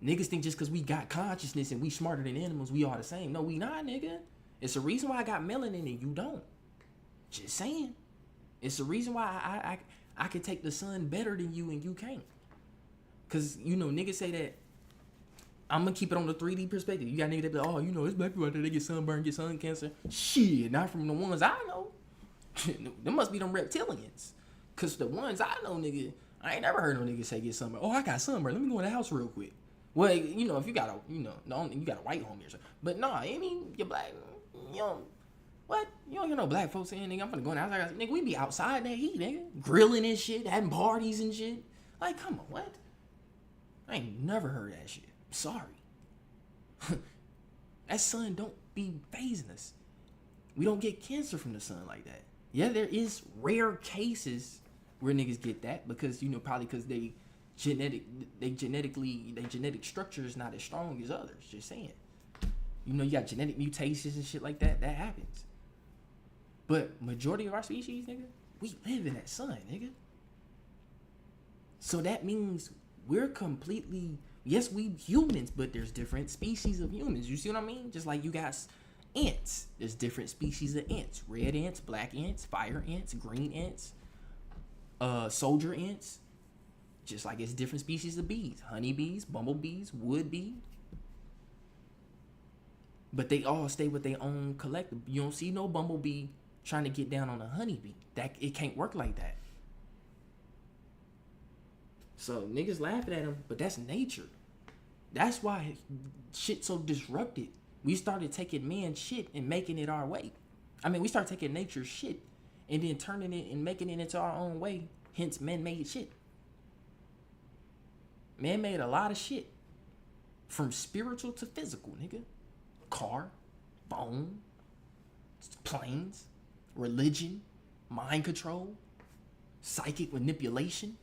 S1: Niggas think just because we got consciousness and we smarter than animals, we all the same. No, we not, nigga. It's a reason why I got melanin and you don't. Just saying. It's the reason why I can take the sun better than you and you can't. Because, niggas say that. I'm going to keep it on the 3D perspective. You got niggas that be like, oh, it's black people out there, they get sunburned, get sun cancer. Shit, not from the ones I know. Them must be them reptilians. Because the ones I know, nigga, I ain't never heard no nigga say get sunburned. Oh, I got sunburned. Let me go in the house real quick. Well, if you got a, you got a white homie or something. But nah, I mean, you're black. What? You don't hear no black folks saying, nigga, I'm finna go in the house. Nigga, we be outside in that heat, nigga. Grilling and shit, having parties and shit. Like, come on, what? I ain't never heard that shit. Sorry. That sun don't be phasing us. We don't get cancer from the sun like that. Yeah, there is rare cases where niggas get that because, probably because their genetic structure is not as strong as others. Just saying. You got genetic mutations and shit like that. That happens. But majority of our species, nigga, we live in that sun, nigga. So that means we're completely, yes, we humans, but there's different species of humans. You see what I mean? Just like you got ants. There's different species of ants. Red ants, black ants, fire ants, green ants, soldier ants. Just like it's different species of bees. Honeybees, bumblebees, wood bee. But they all stay with their own collective. You don't see no bumblebee trying to get down on a honeybee. It can't work like that. So niggas laughing at him, but that's nature. That's why shit's so disrupted. We started taking man's shit and making it our way. I mean, we started taking nature's shit and then turning it and making it into our own way. Hence, man-made shit. Man made a lot of shit. From spiritual to physical, nigga. Car, phone, planes, religion, mind control, psychic manipulation.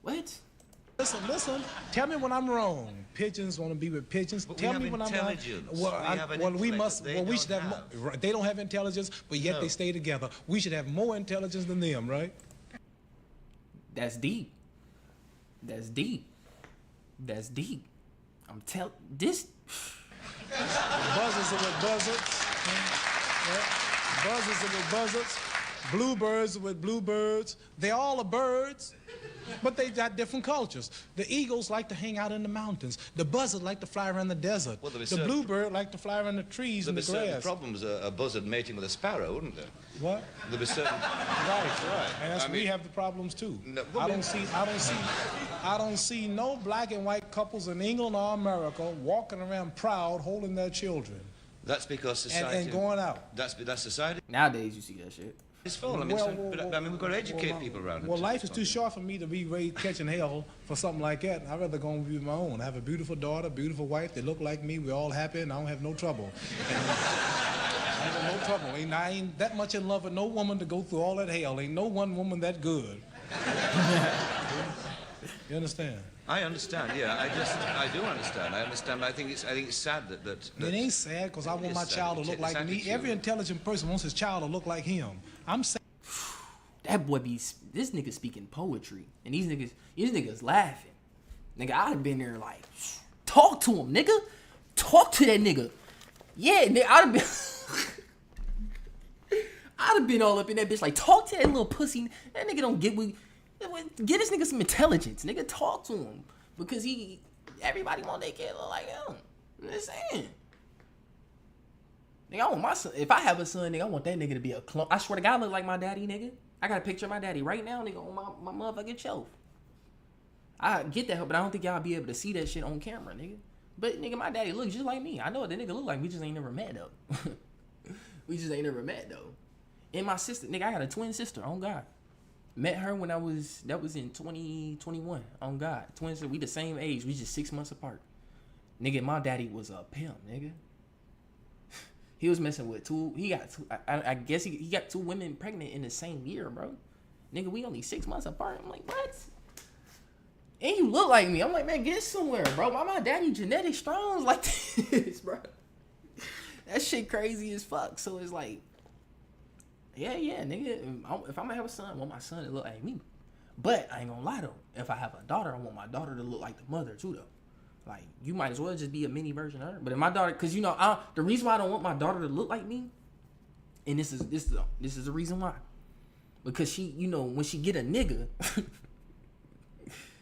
S1: What?
S3: Listen. Tell me when I'm wrong. Pigeons want to be with pigeons.
S4: But
S3: Tell
S4: we
S3: me
S4: have
S3: when I'm wrong.
S4: intelligence. We have an
S3: we
S4: intellect
S3: must.
S4: that
S3: Well,
S4: they
S3: we should
S4: don't
S3: have.
S4: have.
S3: Right, they don't have intelligence, but yet
S4: No.
S3: they stay together. We should have more intelligence than them, right?
S1: That's deep. That's deep. That's deep. I'm telling this.
S3: Buzzards are with buzzards. Yeah. Buzzards are with buzzards. Bluebirds are with bluebirds. They all are birds, but they got different cultures. The eagles like to hang out in the mountains. The buzzard like to fly around the desert.
S4: Well,
S3: the bluebird like to fly around the trees and
S4: There'd
S3: the
S4: be certain
S3: grass.
S4: problems a buzzard mating with a sparrow, wouldn't there?
S3: What?
S4: There'd be certain.
S3: Right. And that's,
S4: I mean-
S3: we have the problems too.
S4: No,
S3: I don't see no black and white couples in England or America walking around proud, holding their children
S4: That's because society.
S3: and going out.
S4: That's society.
S1: Nowadays, you see that shit.
S4: It's full. I mean, we've got to educate people around it.
S3: Well, life is too short for me to be raised catching hell for something like that. I'd rather go and be my own. I have a beautiful daughter, beautiful wife. They look like me. We're all happy, and I don't have no trouble. I ain't got no trouble. I ain't that much in love with no woman to go through all that hell. Ain't no one woman that good. You understand?
S4: I understand. Yeah, I do understand. I understand. But I think it's sad that
S3: It ain't sad because I want my child to look like me. Every intelligent person wants his child to look like him. I'm saying.
S1: That boy this nigga speaking poetry, and these niggas laughing. Nigga, I'd have been there like, talk to him, nigga. Talk to that nigga. Yeah, nigga, I'd have been all up in that bitch like, talk to that little pussy. That nigga don't get this nigga some intelligence, nigga. Talk to him because everybody want their kid look like him. I'm just saying. Nigga, I want my son. If I have a son, nigga, I want that nigga to be a clone. I swear to God, I look like my daddy, nigga. I got a picture of my daddy right now, nigga, on my motherfucking shelf. I get that, but I don't think y'all be able to see that shit on camera, nigga. But nigga, my daddy looks just like me. I know what the nigga look like. We just ain't never met though. We just ain't never met though. And my sister, nigga, I got a twin sister. On God, met her when that was in 2021. On God, twins. We the same age. We just 6 months apart. Nigga, my daddy was a pimp, nigga. He was messing with two. He got two. I guess he got 2 women pregnant in the same year, bro. Nigga, we only 6 months apart. I'm like, what? And you look like me. I'm like, man, get somewhere, bro. Why my daddy genetic strong like this, bro? That shit crazy as fuck. So it's like, yeah, nigga. If I'm gonna have a son, I want my son to look like me. But I ain't gonna lie though. If I have a daughter, I want my daughter to look like the mother too, though. Like, you might as well just be a mini version of her. But if my daughter, because, you know, the reason why I don't want my daughter to look like me, and this is the reason why. Because she, you know, when she get a nigga,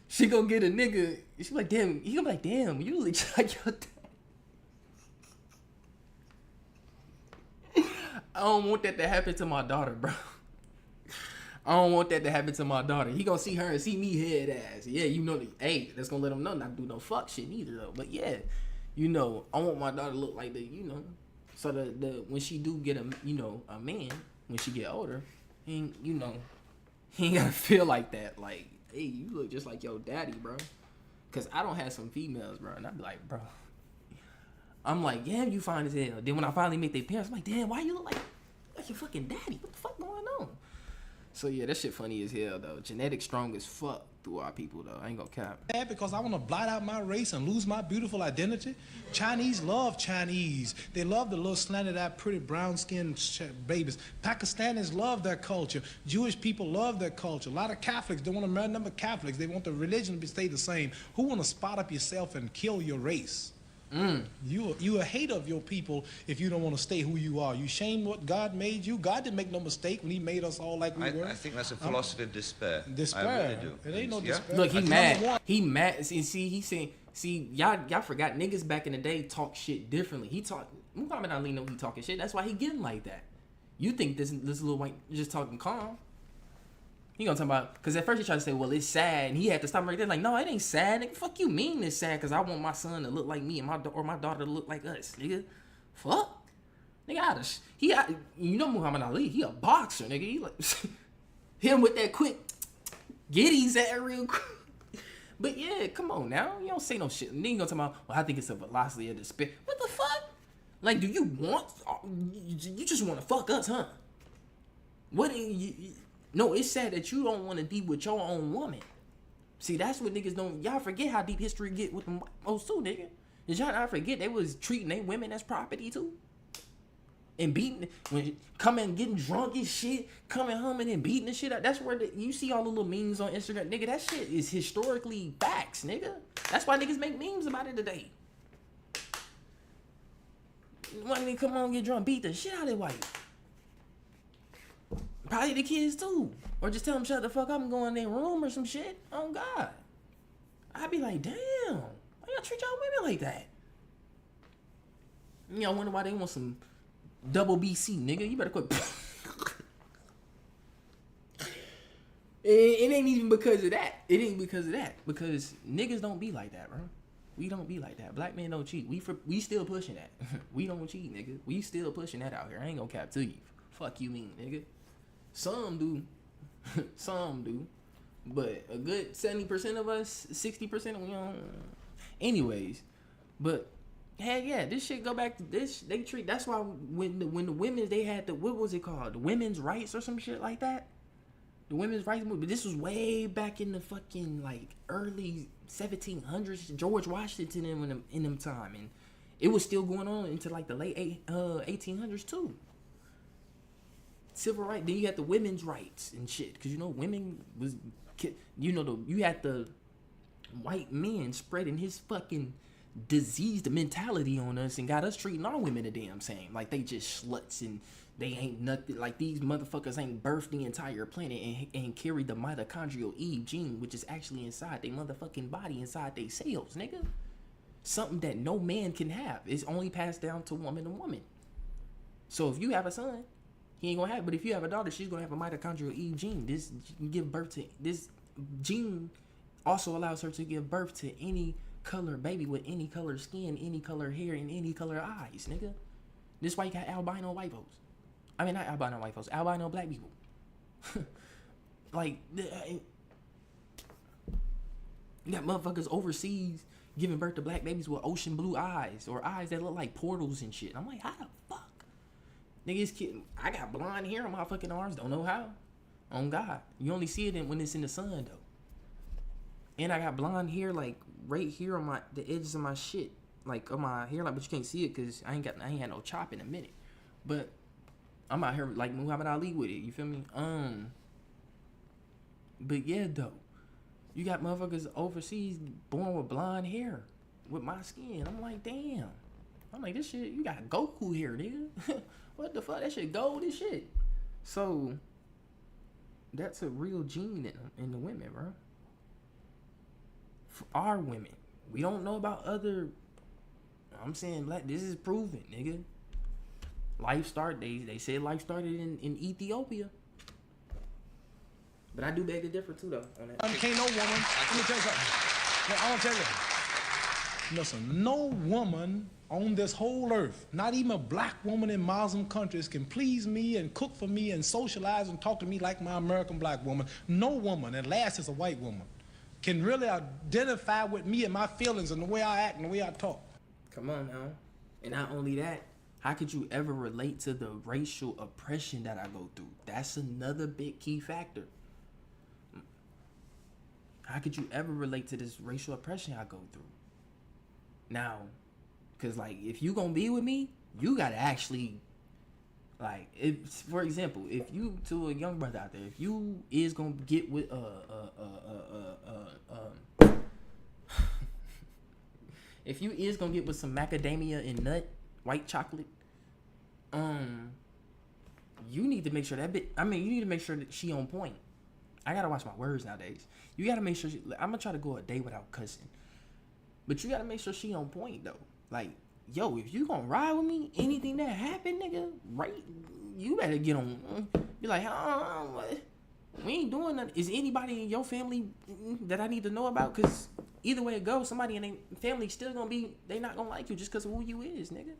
S1: she gonna get a nigga, she be like, damn, he gonna be like, damn, you look just like your dad. I don't want that to happen to my daughter, bro. I don't want that to happen to my daughter. He gonna see her and see me head ass. Yeah, you know, hey, that's gonna let him know not to do no fuck shit neither though. But yeah, you know, I want my daughter to look like the, you know, so the when she do get a man, when she get older, he ain't gotta feel like that. Like, hey, you look just like your daddy, bro. Cause I don't have some females, bro, and I be like, bro, I'm like, yeah, you fine as hell. Then when I finally meet their parents, I'm like, damn, why you look like your fucking daddy? What the fuck going on? So yeah, that shit funny as hell though. Genetics strong as fuck through our people though. I ain't gonna cap.
S3: Because I want to blot out my race and lose my beautiful identity. Chinese love Chinese. They love the little slanted-eyed, pretty brown-skinned babies. Pakistanis love their culture. Jewish people love their culture. A lot of Catholics don't want to marry number Catholics. They want the religion to stay the same. Who want to spot up yourself and kill your race? You a hater of your people if you don't want to stay who you are. You shame what God made you. God didn't make no mistake when he made us all like we were.
S4: I think that's a philosophy of despair.
S3: Despair.
S4: I really do.
S3: It ain't no
S4: Yeah?
S3: despair.
S1: Look, he mad. He mad. See, he saying, y'all forgot niggas back in the day talk shit differently. Muhammad Ali know he talking shit. That's why he getting like that. You think this little white just talking calm? He gonna talk about, because at first he tried to say, well, it's sad, and he had to stop right there. Like, no, it ain't sad, nigga. Fuck you mean it's sad, because I want my son to look like me and my daughter to look like us, nigga. Fuck. Nigga, you know Muhammad Ali, he a boxer, nigga. He like, him with that quick, get his at real quick. But yeah, come on now. You don't say no shit. And then you gonna talk about, well, I think it's a velocity of despair. What the fuck? Like, do you want? You just want to fuck us, huh? What? No, it's sad that you don't want to be with your own woman. See, that's what niggas don't. Y'all forget how deep history get with them white too, nigga. Did y'all not forget they was treating they women as property too? And beating, when coming getting drunk and shit, coming humming and beating the shit out. That's where you see all the little memes on Instagram, nigga. That shit is historically facts, nigga. That's why niggas make memes about it today. When they come on get drunk, beat the shit out of their wife. Probably the kids too. Or just tell them shut the fuck up and go in their room or some shit. Oh God. I'd be like, damn, why y'all treat y'all women like that? Y'all wonder why they want some double BC, nigga. You better quit. It ain't even because of that. It ain't because of that. Because niggas don't be like that, bro. We don't be like that. Black men don't cheat. We still pushing that. We don't cheat, nigga. We still pushing that out here. I ain't gonna cap to you. Fuck you mean, nigga. Some do. Some do. But a good 70% of us, 60% we don't. Anyways, but heck yeah, this shit go back to this. They treat. That's why when the women, they had the, what was it called? The women's rights or some shit like that. The women's rights movement. But this was way back in the fucking like early 1700s. George Washington in them time, and it was still going on into like the late 1800s too. Civil rights. Then you had the women's rights and shit, because you know women was, you know, you had the white men spreading his fucking diseased mentality on us and got us treating our women the damn same, like they just sluts and they ain't nothing. Like these motherfuckers ain't birthed the entire planet and carried the mitochondrial Eve gene, which is actually inside their motherfucking body, inside their cells, nigga. Something that no man can have. It's only passed down to woman to woman. So if you have a son, he ain't gonna have it. But if you have a daughter, she's gonna have a mitochondrial Eve gene. This give birth to this gene also allows her to give birth to any color baby with any color skin, any color hair, and any color eyes, nigga. This why you got albino white folks. I mean, not albino white folks, albino black people. Like, you got motherfuckers overseas giving birth to black babies with ocean blue eyes or eyes that look like portals and shit. I'm like, how the fuck? Niggas, kid, I got blonde hair on my fucking arms. Don't know how. On God, you only see it when it's in the sun though. And I got blonde hair like right here on the edges of my shit, like on my hair, like, but you can't see it because I ain't had no chop in a minute. But I'm out here like Muhammad Ali with it. You feel me? But yeah, though, you got motherfuckers overseas born with blonde hair with my skin. I'm like, damn. I'm like, this shit, you got Goku hair, nigga. What the fuck? That shit gold as shit. So that's a real gene in the women, bro. For our women, we don't know about other. I'm saying, black. This is proven, nigga. They said life started in Ethiopia. But I do beg to differ too, though. On that.
S3: Can't no woman. Let me tell you something. I want to tell you. Listen, no woman on this whole earth, not even a black woman in Muslim countries, can please me and cook for me and socialize and talk to me like my American black woman. No woman, and last is a white woman, can really identify with me and my feelings and the way I act and the way I talk.
S1: Come on now. And not only that, how could you ever relate to the racial oppression that I go through? That's another big key factor. How could you ever relate to this racial oppression I go through? Now, because, like, if you gonna be with me, you gotta actually, like, if, for example, if you, to a young brother out there, if you is gonna get with, if you is gonna get with some macadamia and nut, white chocolate, you need to make sure that you need to make sure that she on point. I gotta watch my words nowadays. You gotta make sure I'm gonna try to go a day without cussing. But you gotta make sure she on point, though. Like, yo, if you gonna ride with me, anything that happen, nigga, right, you better get on. Be like, what? We ain't doing nothing. Is anybody in your family that I need to know about? Because either way it goes, somebody in their family still gonna be, they not gonna like you just because of who you is, nigga.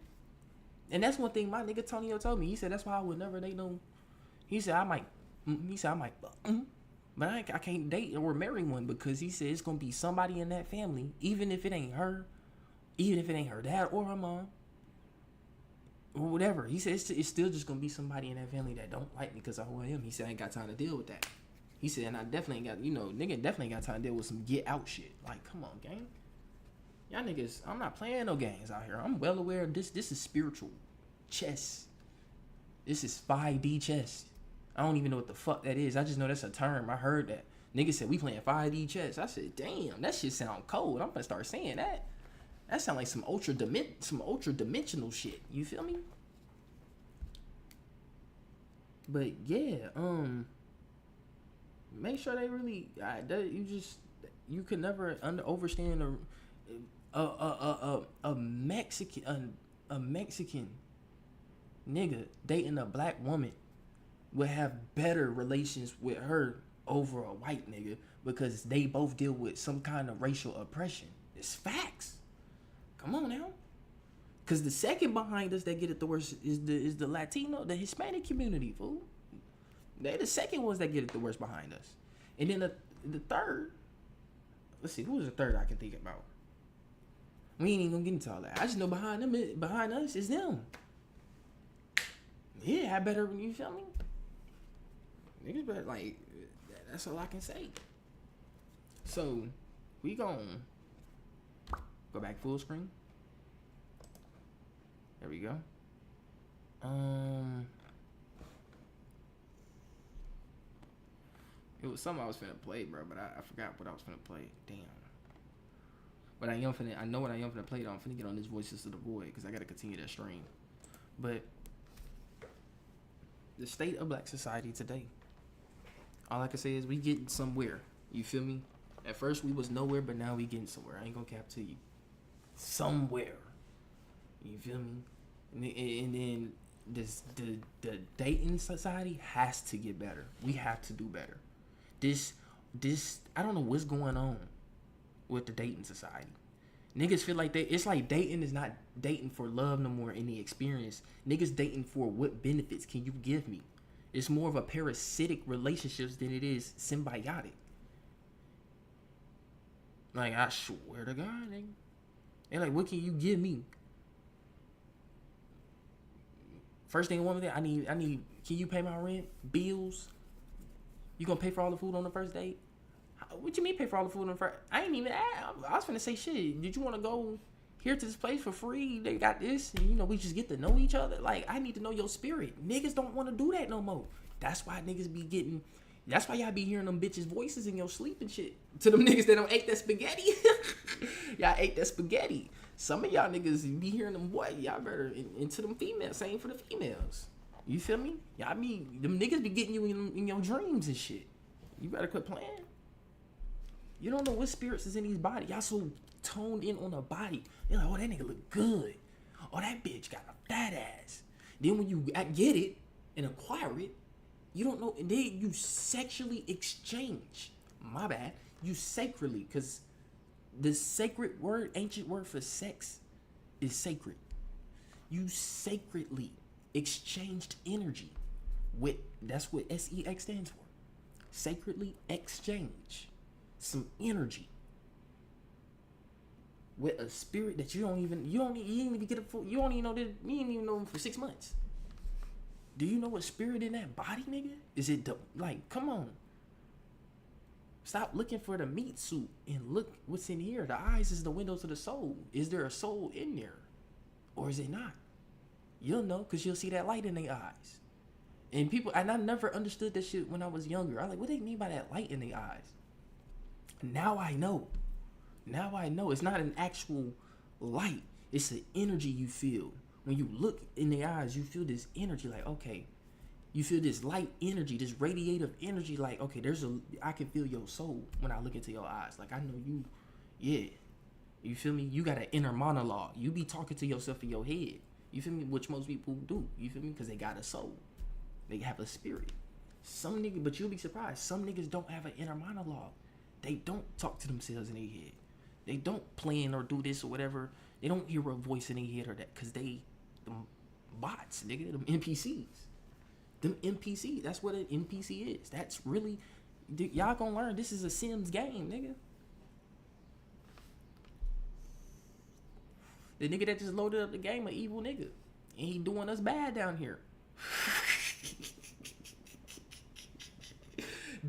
S1: And that's one thing my nigga Tonio told me. He said, that's why I would never date no. He said, I might fuck. But I can't date or marry one because he said it's gonna be somebody in that family, even if it ain't her, even if it ain't her dad or her mom, or whatever. He said it's still just gonna be somebody in that family that don't like me because of who I am. He said I ain't got time to deal with that. He said, and I definitely ain't got, nigga definitely got time to deal with some get out shit. Like, come on, gang. Y'all niggas, I'm not playing no games out here. I'm well aware of this. This is spiritual chess. This is 5D chess. I don't even know what the fuck that is. I just know that's a term. I heard that. Niggas said we playing 5D chess. I said, damn, that shit sound cold. I'm gonna start saying that. That sound like some ultra dimensional shit. You feel me? But yeah, make sure they really. You could never overstand a Mexican nigga dating a black woman would have better relations with her over a white nigga because they both deal with some kind of racial oppression. It's facts. Come on now. Because the second behind us that get it the worst is the Latino, the Hispanic community, fool. They're the second ones that get it the worst behind us. And then the third, let's see, who was the third I can think about? We ain't even gonna get into all that. I just know behind us is them. Yeah, I better, you feel me? Niggas better, like, that's all I can say. So, we gon' go back full screen. There we go. It was something I was finna play, bro, but I forgot what I was finna play. Damn. But I know what I am finna play though. I'm finna get on this Voices of the Void because I gotta continue that stream. But the state of black society today, all I can say is we getting somewhere. You feel me? At first we was nowhere, but now we getting somewhere. I ain't gonna cap to you. Somewhere. You feel me? And then the dating society has to get better. We have to do better. This I don't know what's going on with the dating society. Niggas feel like it's like dating is not dating for love no more in the experience. Niggas dating for what benefits can you give me? It's more of a parasitic relationships than it is symbiotic. Like, I swear to God, nigga. And like, what can you give me? First thing, one thing, I need, can you pay my rent? Bills? You gonna pay for all the food on the first date? What you mean pay for all the food on the first? I ain't even ask. I was finna say, shit, did you wanna go here to this place for free? They got this, and we just get to know each other. Like, I need to know your spirit. Niggas don't wanna do that no more. That's why niggas be getting, that's why y'all be hearing them bitches' voices in your sleep and shit. To them niggas that don't ate that spaghetti. Y'all ate that spaghetti. Some of y'all niggas be hearing them, boy, y'all better into them females. Same for the females. You feel me? Y'all be, them niggas be getting you in your dreams and shit. You better quit playing. You don't know what spirits is in these bodies. Y'all so toned in on the body. You're like, oh, that nigga look good. Oh, that bitch got a fat ass. Then when you get it and acquire it, you don't know. And then you sexually exchange. My bad. You sacredly, because the sacred word, ancient word for sex is sacred. You sacredly exchanged energy with, that's what SEX stands for. Sacredly exchange some energy with a spirit that you ain't even get a full, you don't even know that, you ain't even know him for 6 months. Do you know what spirit in that body, nigga? Is it like, come on. Stop looking for the meat suit and look what's in here. The eyes is the window to the soul. Is there a soul in there? Or is it not? You'll know because you'll see that light in their eyes. And I never understood that shit when I was younger. I was like, what do they mean by that light in their eyes? Now I know. It's not an actual light. It's the energy you feel. When you look in their eyes, you feel this energy like, okay, you feel this light energy, this radiative energy like, okay, I can feel your soul when I look into your eyes. Like, I know you, yeah. You feel me? You got an inner monologue. You be talking to yourself in your head. You feel me? Which most people do. You feel me? Because they got a soul. They have a spirit. Some niggas, but you'll be surprised, some niggas don't have an inner monologue. They don't talk to themselves in their head. They don't plan or do this or whatever. They don't hear a voice in their head or that, because them bots, nigga, them NPCs. Them NPCs, that's what an NPC is. That's really Y'all gonna learn this is a Sims game, nigga. The nigga that just loaded up the game, an evil nigga. And he doing us bad down here.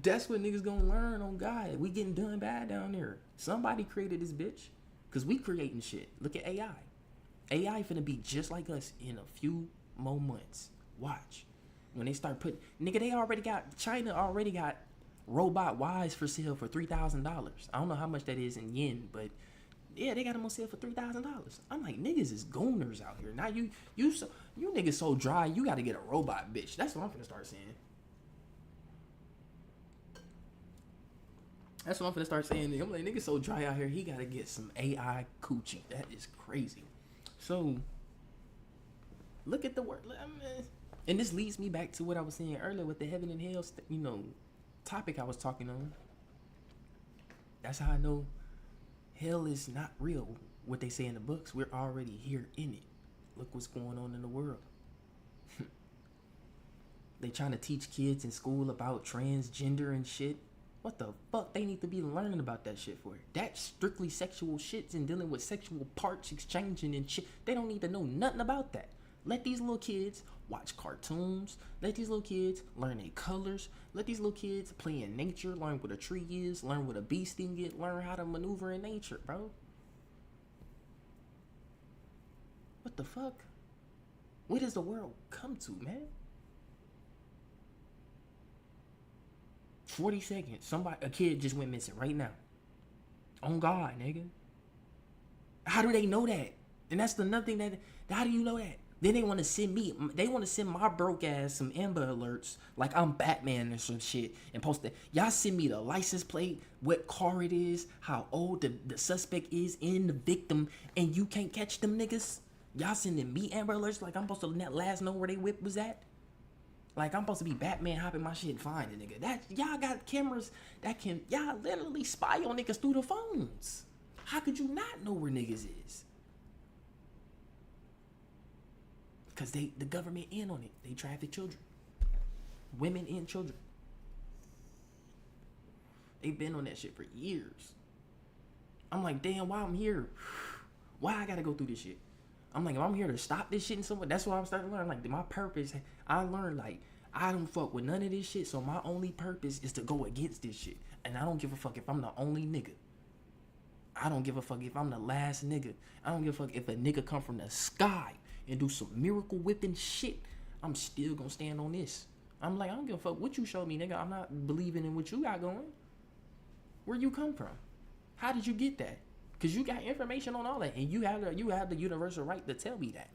S1: That's what niggas gonna learn on God. We getting done bad down here. Somebody created this bitch. Cause we creating shit. Look at AI. AI finna be just like us in a few more months. Watch. When they start putting, nigga, China already got robot wives for sale for $3,000. I don't know how much that is in yen, but yeah, they got them on sale for $3,000. I'm like, niggas is gooners out here. Now you niggas so dry, you gotta get a robot bitch. That's what I'm finna start saying. That's what I'm finna start saying. I'm like, niggas so dry out here, he gotta get some AI coochie. That is crazy. So, look at the word. And this leads me back to what I was saying earlier with the heaven and hell, topic I was talking on. That's how I know hell is not real. What they say in the books, we're already here in it. Look what's going on in the world. They trying to teach kids in school about transgender and shit. What the fuck they need to be learning about that shit for? That's strictly sexual shits and dealing with sexual parts exchanging and shit. They don't need to know nothing about that. Let these little kids watch cartoons. Let these little kids learn their colors. Let these little kids play in nature, learn what a tree is, learn what a bee sting is, learn how to maneuver in nature, bro. What the fuck? Where does the world come to, man? 40 seconds. A kid just went missing right now. On God, nigga. How do they know that? And that's another thing how do you know that? Then they want to send my broke ass some Amber Alerts like I'm Batman or some shit and post that. Y'all send me the license plate, what car it is, how old the suspect is and the victim, and you can't catch them niggas? Y'all sending me Amber Alerts like I'm supposed to last know where they whip was at? Like I'm supposed to be Batman hopping my shit and finding nigga. That y'all got cameras that y'all literally spy on niggas through the phones. How could you not know where niggas is? Cause the government in on it. They traffic children. Women and children. They've been on that shit for years. I'm like, damn, why I'm here? Why I gotta go through this shit? I'm like, if I'm here to stop this shit in some way, that's what I'm starting to learn. Like, my purpose, I learned, like, I don't fuck with none of this shit, so my only purpose is to go against this shit. And I don't give a fuck if I'm the only nigga. I don't give a fuck if I'm the last nigga. I don't give a fuck if a nigga come from the sky and do some miracle whipping shit. I'm still gonna stand on this. I'm like, I don't give a fuck what you show me, nigga. I'm not believing in what you got going. Where you come from? How did you get that? Because you got information on all that, and you have the universal right to tell me that.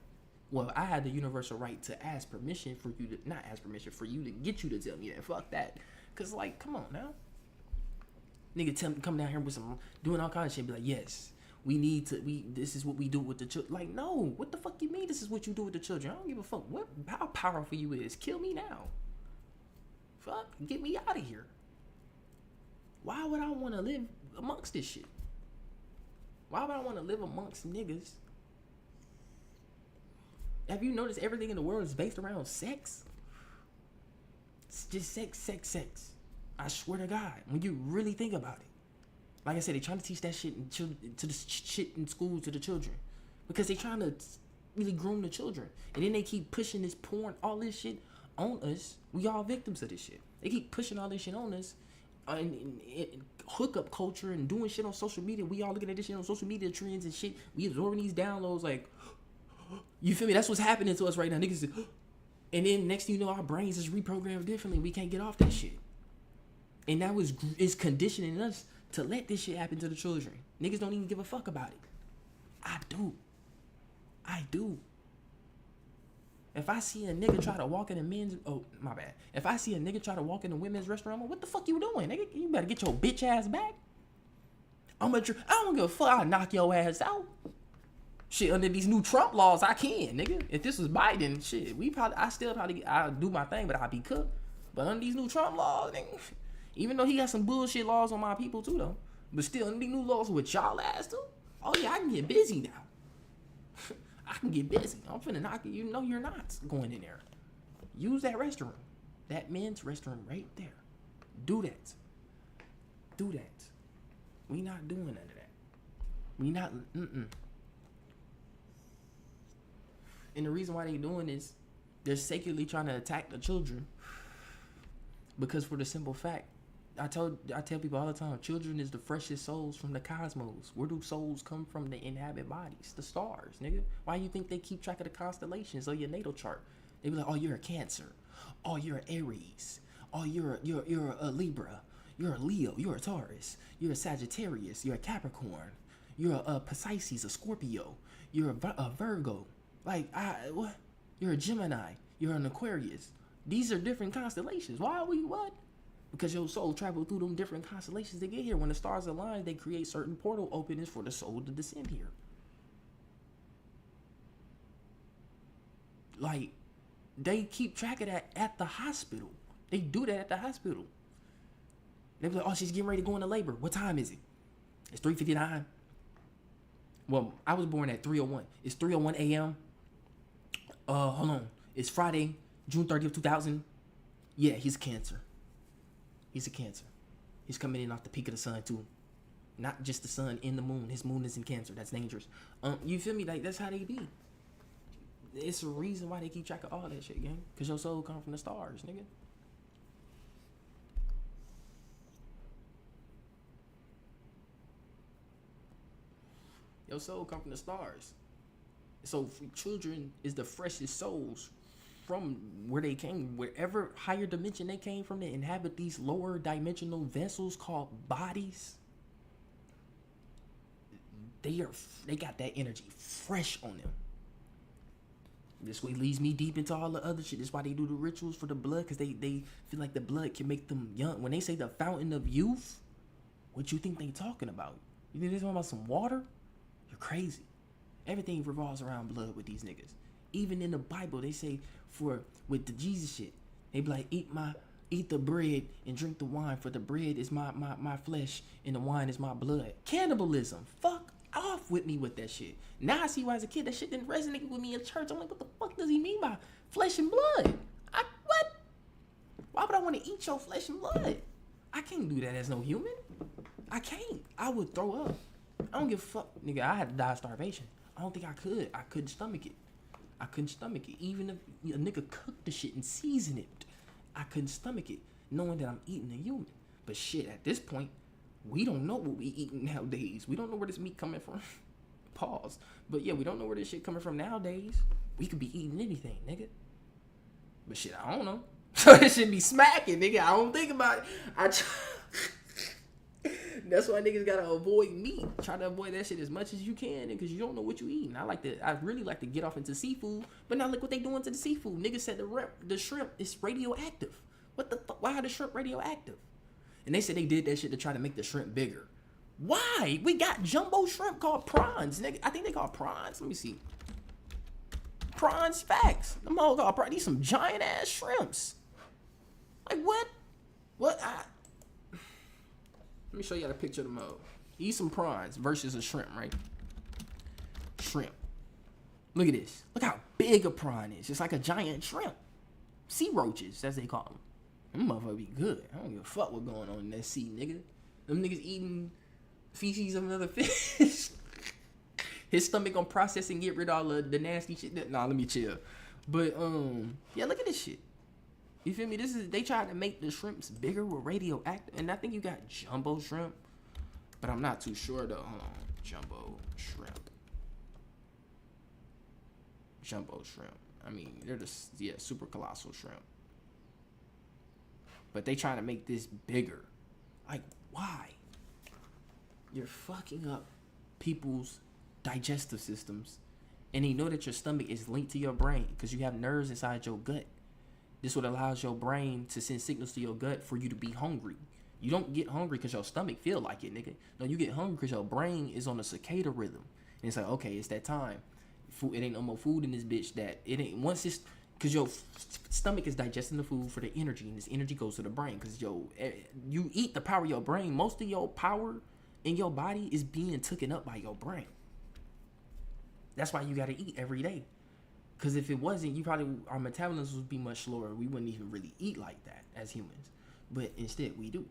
S1: Well, I had the universal right to ask permission for you to not ask permission for you to get you to tell me that. Fuck that. Because, like, come on now. Nigga come down here with some doing all kinds of shit, be like, yes, this is what we do with the children. Like, no, what the fuck you mean this is what you do with the children? I don't give a fuck how powerful you is. Kill me now. Fuck, get me out of here. Why would I want to live amongst this shit? Why would I want to live amongst niggas? Have you noticed everything in the world is based around sex? It's just sex. I swear to God, when you really think about it. Like I said, they trying to teach that shit in school to the children. Because they trying to really groom the children. And then they keep pushing this porn, all this shit on us. We all victims of this shit. They keep pushing all this shit on us. And hookup culture and doing shit on social media. We all looking at this shit on social media trends and shit. We absorbing these downloads like, you feel me? That's what's happening to us right now. Niggas, and then next thing you know, our brains is reprogrammed differently. We can't get off that shit. And that is conditioning us to let this shit happen to the children. Niggas don't even give a fuck about it. I do. If I see a nigga try to walk in a men's... Oh, my bad. If I see a nigga try to walk in a women's restaurant, what the fuck you doing, nigga? You better get your bitch ass back. I don't give a fuck. I'll knock your ass out. Shit, under these new Trump laws, I can, nigga. If this was Biden, shit, I'll do my thing, but I'll be cooked. But under these new Trump laws, nigga, even though he got some bullshit laws on my people too, though, but still, under these new laws with y'all ass too, oh yeah, I can get busy now. I can get busy. I'm finna knock it. You know you're not going in there. Use that restroom. That men's restroom right there. Do that. do that. We not doing none of that. We not. And the reason why they doing this, they're secularly trying to attack the children. Because for the simple fact, I tell people all the time, children is the freshest souls from the cosmos. Where do souls come from that inhabit bodies? The stars, nigga. Why you think they keep track of the constellations or your natal chart? They be like, oh, you're a Cancer. Oh, you're an Aries. Oh, you're a Libra. You're a Leo. You're a Taurus. You're a Sagittarius. You're a Capricorn. You're a Pisces, a Scorpio. You're a Virgo. Like, what? You're a Gemini. You're an Aquarius. These are different constellations. Why are we what? Because your soul traveled through them different constellations to get here. When the stars align, they create certain portal openings for the soul to descend here. Like, they keep track of that at the hospital. They do that at the hospital. They be like, oh, she's getting ready to go into labor. What time is it? It's 3:59. Well, I was born at 3:01. It's 3:01 a.m. Hold on. It's Friday, June 30th, 2000. Yeah, he's a Cancer. He's a Cancer. He's coming in off the peak of the sun, too. Not just the sun, in the moon. His moon is in Cancer. That's dangerous. You feel me? Like, that's how they be. It's a reason why they keep track of all that shit, gang. Because your soul come from the stars, nigga. Your soul come from the stars. So children is the freshest souls from where they came, wherever higher dimension they came from. They inhabit these lower dimensional vessels called bodies. They got that energy fresh on them. This way leads me deep into all the other shit. That's why they do the rituals for the blood, because they feel like the blood can make them young. When they say the fountain of youth, what you think they talking about? You think they talking about some water? You're crazy. Everything revolves around blood with these niggas. Even in the Bible, they say with the Jesus shit, they be like, eat the bread and drink the wine, for the bread is my flesh and the wine is my blood. Cannibalism. Fuck off with me with that shit. Now I see why as a kid that shit didn't resonate with me in church. I'm like, what the fuck does he mean by flesh and blood? What? Why would I want to eat your flesh and blood? I can't do that as no human. I can't. I would throw up. I don't give a fuck. Nigga, I had to die of starvation. I don't think I could. I couldn't stomach it. Even if a nigga cooked the shit and seasoned it, I couldn't stomach it, knowing that I'm eating a human. But shit, at this point, we don't know what we eating nowadays. We don't know where this meat coming from. Pause. But yeah, we don't know where this shit coming from nowadays. We could be eating anything, nigga. But shit, I don't know. So this shit be smacking, nigga. I don't think about it. That's why niggas gotta avoid meat. Try to avoid that shit as much as you can, because you don't know what you eating. I really like to get off into seafood, but now look what they doing to the seafood. Niggas said the shrimp is radioactive. What the fuck? Why are the shrimp radioactive? And they said they did that shit to try to make the shrimp bigger. Why? We got jumbo shrimp called prawns, nigga. I think they call prawns. Let me see. Prawns, facts. Them all called prawns. These some giant ass shrimps. Like what? What? Let me show you the picture of them all. Eat some prawns versus a shrimp, right? Shrimp. Look at this. Look how big a prawn is. It's like a giant shrimp. Sea roaches, as they call them. Them motherfuckers be good. I don't give a fuck what's going on in that sea, nigga. Them niggas eating feces of another fish. His stomach gonna process and get rid of all of the nasty shit. Nah, let me chill. But yeah, look at this shit. You feel me? They tried to make the shrimps bigger with radioactive, and I think you got jumbo shrimp, but I'm not too sure though. Hold on, jumbo shrimp. I mean, they're super colossal shrimp. But they trying to make this bigger. Like, why? You're fucking up people's digestive systems, and you know that your stomach is linked to your brain because you have nerves inside your gut. This what allows your brain to send signals to your gut for you to be hungry. You don't get hungry because your stomach feel like it, nigga. No, you get hungry because your brain is on a circadian rhythm. And it's like, okay, it's that time. Food, it ain't no more food in this bitch that it ain't. Once it's, because your stomach is digesting the food for the energy, and this energy goes to the brain. Because you eat the power of your brain. Most of your power in your body is being taken up by your brain. That's why you got to eat every day. Because if it wasn't, our metabolism would be much slower. We wouldn't even really eat like that as humans. But instead, we do.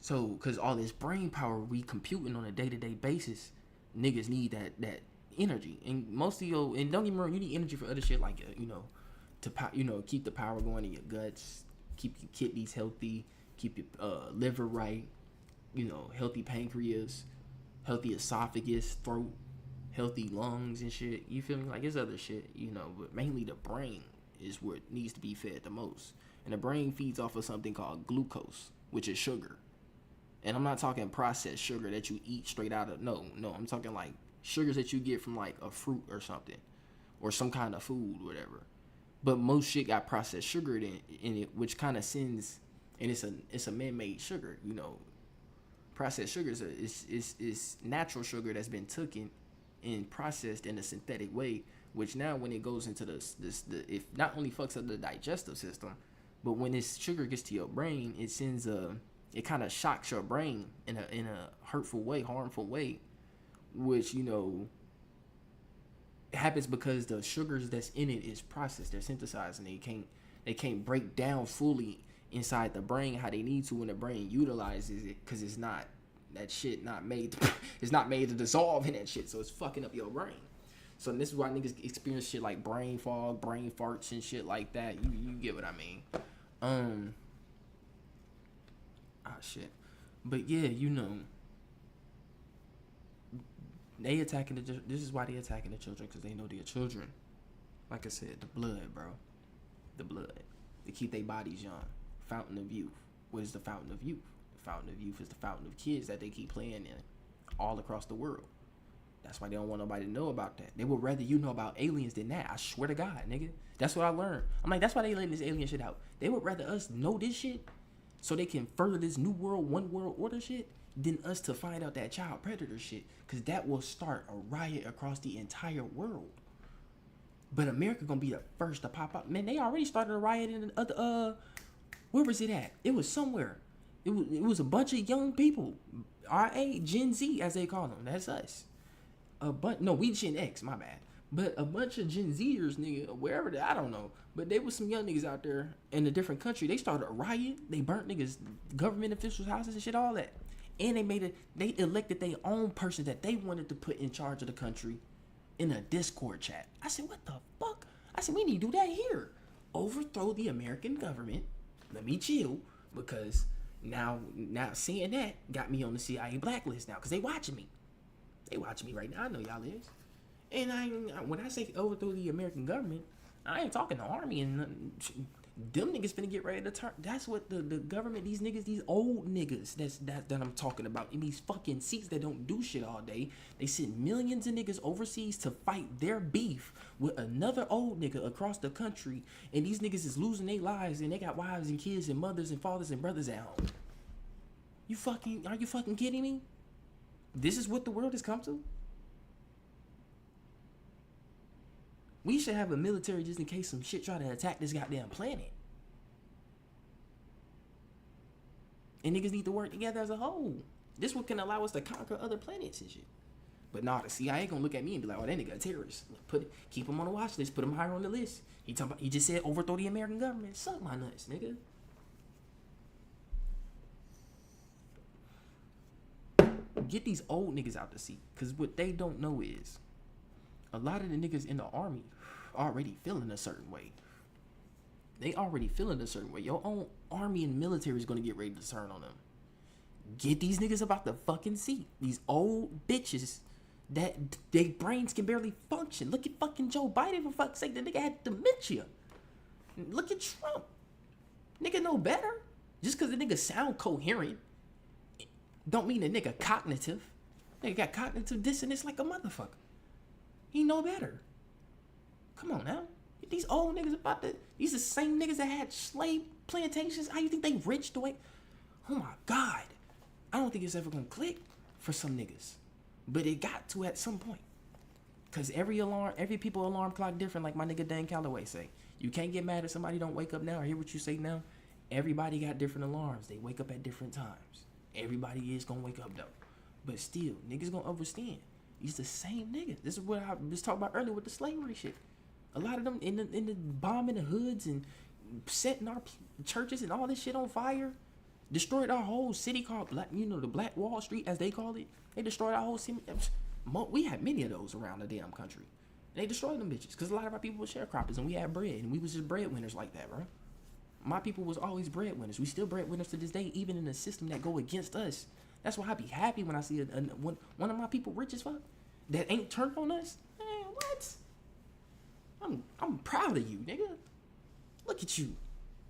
S1: So, cause all this brain power we computing on a day-to-day basis, niggas need that energy. And most of your, and don't get me wrong, you need energy for other shit like to keep the power going in your guts, keep your kidneys healthy, keep your liver right, healthy pancreas, healthy esophagus, throat, healthy lungs and shit. You feel me? Like it's other shit, but mainly the brain is what needs to be fed the most. And the brain feeds off of something called glucose, which is sugar. And I'm not talking processed sugar that you eat straight out of, no, I'm talking like sugars that you get from like a fruit or something, or some kind of food, whatever. But most shit got processed sugar in it, which kind of sends, and it's a man-made sugar, Processed sugar is natural sugar that's been taken and processed in a synthetic way, which now when it goes into the if not only fucks up the digestive system, but when this sugar gets to your brain, it sends it kind of shocks your brain in a hurtful way, harmful way, which it happens because the sugars that's in it is processed, they're synthesized, and they can't break down fully inside the brain how they need to when the brain utilizes it, because it's not that shit not made it's not made to dissolve in that shit, so it's fucking up your brain. So this is why niggas experience shit like brain fog, brain farts and shit like that. You get what I mean. Shit. But yeah, they attacking this is why they attacking the children, because they know they're children. Like I said, the blood, bro. The blood. They keep their bodies young. Fountain of youth. What is the fountain of youth? The fountain of youth is the fountain of kids that they keep playing in all across the world. That's why they don't want nobody to know about that. They would rather you know about aliens than that. I swear to God, nigga. That's what I learned. I'm like, that's why they letting this alien shit out. They would rather us know this shit so they can further this new world, one world order shit, than us to find out that child predator shit. Because that will start a riot across the entire world. But America gonna be the first to pop up. Man, they already started a riot in the other, where was it at? It was somewhere. It was a bunch of young people. Our age, Gen Z, as they call them. That's us. We Gen X, my bad. But a bunch of Gen Zers, nigga, wherever I don't know. But there was some young niggas out there in a different country. They started a riot. They burnt niggas, government officials' houses and shit, all that. And they elected their own person that they wanted to put in charge of the country in a Discord chat. I said, what the fuck? I said, we need to do that here. Overthrow the American government. Let me chill, because now seeing that got me on the CIA blacklist now, because they watching me. They watching me right now. I know y'all is. And when I say overthrow the American government, I ain't talking the army and them niggas finna get ready to turn. That's what the government, these niggas, these old niggas that I'm talking about in these fucking seats that don't do shit all day. They send millions of niggas overseas to fight their beef with another old nigga across the country, and these niggas is losing their lives, and they got wives and kids and mothers and fathers and brothers at home. Are you fucking kidding me? This is what the world has come to? We should have a military just in case some shit try to attack this goddamn planet. And niggas need to work together as a whole. This what can allow us to conquer other planets and shit. But nah, the CIA gonna look at me and be like, oh, that nigga a terrorist. Keep him on the watch list, put him higher on the list. He just said overthrow the American government. Suck my nuts, nigga. Get these old niggas out the seat. Cause what they don't know is a lot of the niggas in the army already feeling a certain way. They already feeling a certain way. Your own army and military is gonna get ready to turn on them. Get these niggas about the fucking seat. These old bitches that their brains can barely function. Look at fucking Joe Biden, for fuck's sake. The nigga had dementia. Look at Trump. Nigga know better. Just cause the nigga sound coherent don't mean the nigga cognitive. Nigga got cognitive dissonance like a motherfucker. He know better. Come on now. These old niggas these the same niggas that had slave plantations. How you think they rich the way? Oh my God. I don't think it's ever gonna click for some niggas. But it got to at some point. Cause every people alarm clock different, like my nigga Dan Calloway say. You can't get mad if somebody don't wake up now or hear what you say now. Everybody got different alarms. They wake up at different times. Everybody is gonna wake up though. But still, niggas gonna overstand. These the same niggas. This is what I was talking about earlier with the slavery shit. A lot of them in the bombing the hoods and setting our churches and all this shit on fire. Destroyed our whole city called Black, the Black Wall Street, as they call it. They destroyed our whole city. We had many of those around the damn country. And they destroyed them bitches because a lot of our people were sharecroppers and we had bread and we was just breadwinners like that, bro. My people was always breadwinners. We still breadwinners to this day, even in a system that go against us. That's why I be happy when I see one of my people rich as fuck that ain't turned on us. Man, what? I'm proud of you, nigga. Look at you.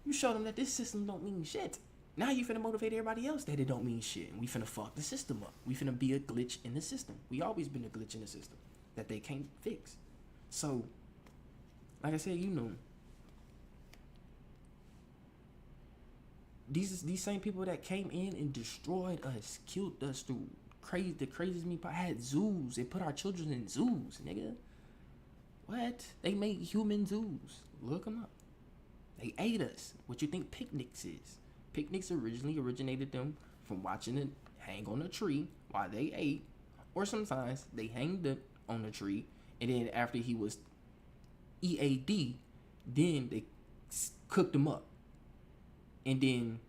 S1: You showed them that this system don't mean shit. Now you finna motivate everybody else that it don't mean shit. And we finna fuck the system up. We finna be a glitch in the system. We always been a glitch in the system that they can't fix. So, like I said, these same people that came in and destroyed us, killed us through the craziest me had zoos. They put our children in zoos, nigga. What? They made human zoos. Look them up. They ate us. What you think picnics is? Picnics originally originated them from watching it hang on a tree while they ate, or sometimes they hanged it on a tree, and then after he was EAD, then they cooked him up, and then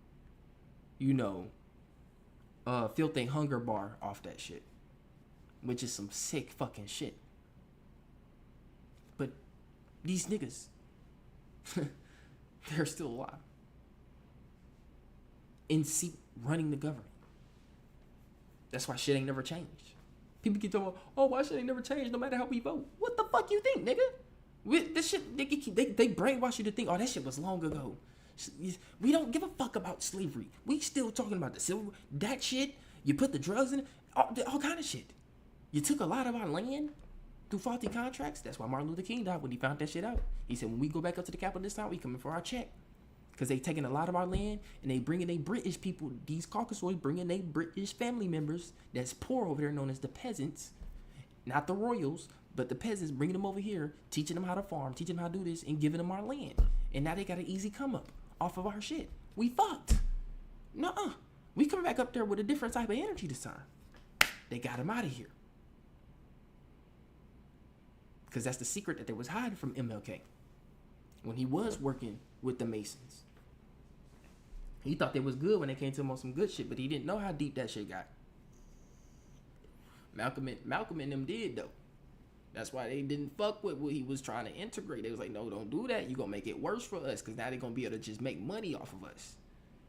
S1: filled a hunger bar off that shit, which is some sick fucking shit. But these niggas, they're still alive. In seat running the government. That's why shit ain't never changed. People keep talking about, oh, why shit ain't never changed no matter how we vote? What the fuck you think, nigga? This shit, they brainwash you to think, oh, that shit was long ago. We don't give a fuck about slavery. We still talking about the civil, that shit. You put the drugs in it, all kind of shit. You took a lot of our land through faulty contracts. That's why Martin Luther King died when he found that shit out. He said, when we go back up to the Capitol this time, we coming for our check. Because they taking a lot of our land and they bringing they British people, these Caucasoids bringing they British family members that's poor over there, known as the peasants, not the royals, but the peasants, bringing them over here, teaching them how to farm, teaching them how to do this, and giving them our land. And now they got an easy come up off of our shit. We fucked. Nuh-uh. We coming back up there with a different type of energy this time. They got him out of here. Because that's the secret that they was hiding from MLK. When he was working with the Masons. He thought they was good when they came to him on some good shit, but he didn't know how deep that shit got. Malcolm and them did, though. That's why they didn't fuck with what he was trying to integrate. They was like, no, don't do that. You gonna make it worse for us, because now they're gonna be able to just make money off of us.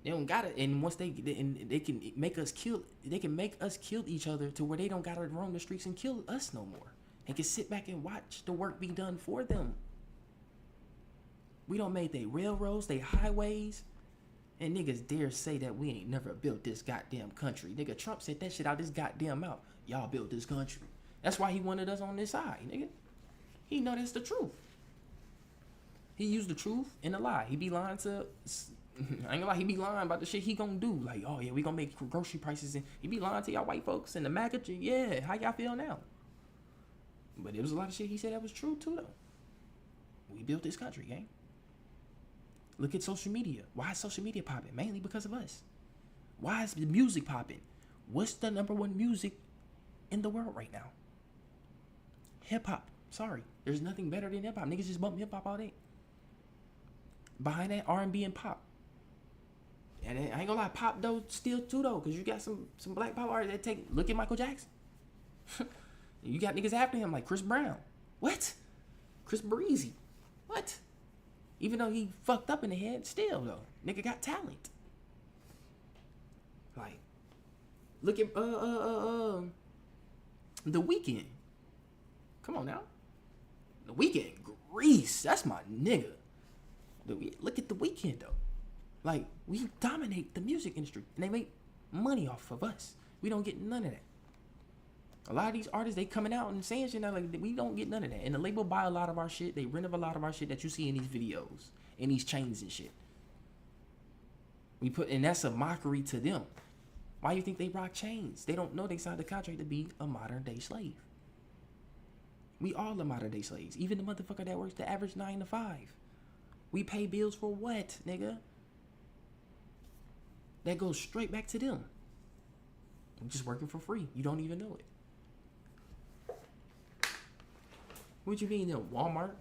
S1: They don't got it, and once they can make us kill each other to where they don't gotta roam the streets and kill us no more. They can sit back and watch the work be done for them. We don't make they railroads, they highways, and niggas dare say that we ain't never built this goddamn country. Nigga, Trump said that shit out this goddamn mouth. Y'all built this country. That's why he wanted us on this side, nigga. He know that's the truth. He used the truth and a lie. He be lying to, I ain't gonna lie, he be lying about the shit he gonna do. Like, oh yeah, we gonna make grocery prices, and he be lying to y'all white folks and the MAGA. Yeah, how y'all feel now? But there was a lot of shit he said that was true too, though. We built this country, gang. Look at social media. Why is social media popping? Mainly because of us. Why is the music popping? What's the #1 music in the world right now? Hip-hop. Sorry. There's nothing better than hip-hop. Niggas just bump hip-hop all day. Behind that, R&B and pop. And I ain't gonna lie, pop though, still too though, because you got some black pop artists that take, look at Michael Jackson. You got niggas after him like Chris Brown. What? Chris Breezy. What? Even though he fucked up in the head, still though, nigga got talent. Like, look at The Weeknd. Come on now, The Weeknd, Grease. That's my nigga. Look at The Weeknd though. Like, we dominate the music industry, and they make money off of us. We don't get none of that. A lot of these artists, they coming out and saying shit now, like, we don't get none of that. And the label buy a lot of our shit. They rent a lot of our shit that you see in these videos, in these chains and shit. And that's a mockery to them. Why you think they rock chains? They don't know they signed the contract to be a modern day slave. We all are modern day slaves. Even the motherfucker that works the average 9 to 5. We pay bills for what, nigga? That goes straight back to them. I'm just working for free. You don't even know it. What you mean them? Walmart?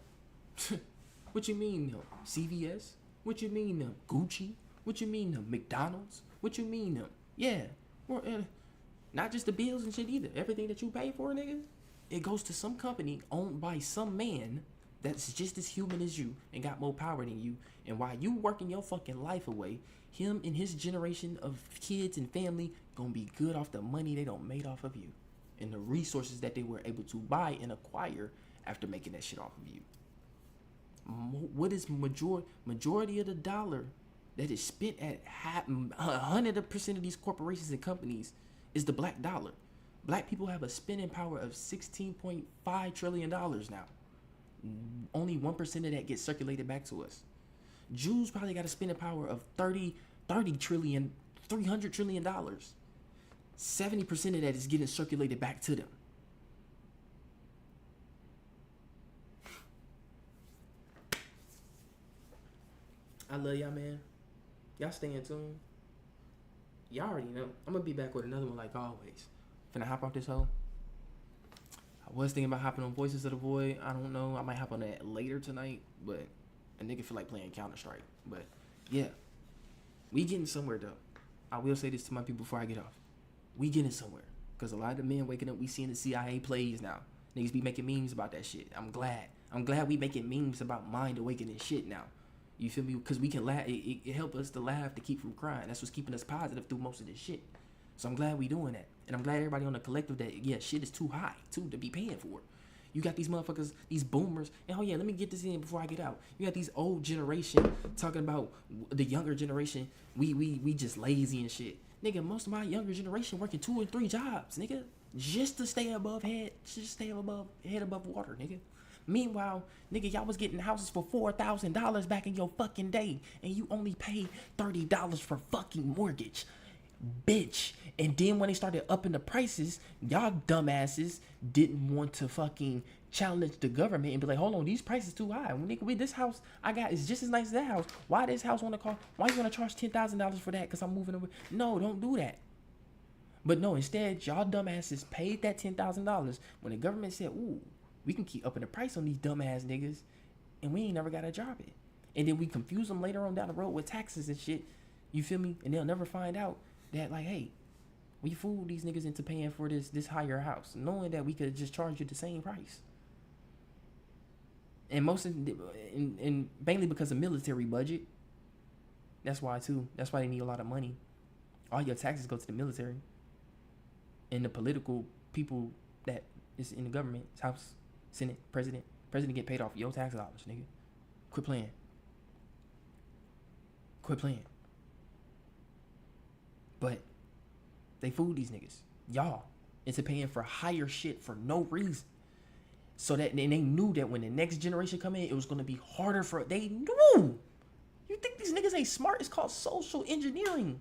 S1: What you mean them? CVS? What you mean them? Gucci? What you mean them? McDonald's? What you mean them? Yeah. Well, not just the bills and shit either. Everything that you pay for, nigga, it goes to some company owned by some man that's just as human as you and got more power than you. And while you working your fucking life away, him and his generation of kids and family gonna be good off the money they don't made off of you and the resources that they were able to buy and acquire after making that shit off of you. What is majority of the dollar that is spent at 100% of these corporations and companies is the black dollar. Black people have a spending power of $16.5 trillion now. Only 1% of that gets circulated back to us. Jews probably got a spending power of $300 trillion. 70% of that is getting circulated back to them. I love y'all, man. Y'all stay in tune. Y'all already know. I'm gonna be back with another one like always. Finna hop off this hoe. I was thinking about hopping on Voices of the Void. I don't know. I might hop on that later tonight, but a nigga feel like playing Counter-Strike. But yeah, we getting somewhere though. I will say this to my people before I get off. We getting somewhere. Because a lot of the men waking up, we seeing the CIA plays now. Niggas be making memes about that shit. I'm glad. I'm glad we making memes about mind awakening shit now. You feel me? Because we can laugh. It help us to laugh to keep from crying. That's what's keeping us positive through most of this shit. So I'm glad we doing that. And I'm glad everybody on the collective that, yeah, shit is too high, too, to be paying for. You got these motherfuckers, these boomers. And oh, yeah, let me get this in before I get out. You got these old generation talking about the younger generation. We just lazy and shit. Nigga, most of my younger generation working 2 and 3 jobs, nigga. Just to stay above head. Just stay head above water, nigga. Meanwhile, nigga, y'all was getting houses for $4,000 back in your fucking day, and you only paid $30 for fucking mortgage, bitch. And then when they started upping the prices, y'all dumbasses didn't want to fucking challenge the government and be like, hold on, these prices too high. When nigga, with this house I got is just as nice as that house. Why this house wanna cost? Why you wanna charge $10,000 for that? Because I'm moving over. No, don't do that. But no, instead, y'all dumbasses paid that $10,000 when the government said, ooh, we can keep upping the price on these dumbass niggas, and we ain't never got to drop it. And then we confuse them later on down the road with taxes and shit. You feel me? And they'll never find out that, like, hey, we fooled these niggas into paying for this higher house, knowing that we could just charge you the same price. And and mainly because of military budget. That's why too. That's why they need a lot of money. All your taxes go to the military and the political people that is in the government, House, Senate, President get paid off your tax dollars, nigga. Quit playing. But they fooled these niggas, y'all, into paying for higher shit for no reason. So that and they knew that when the next generation come in, it was gonna be harder for. They knew. You think these niggas ain't smart? It's called social engineering.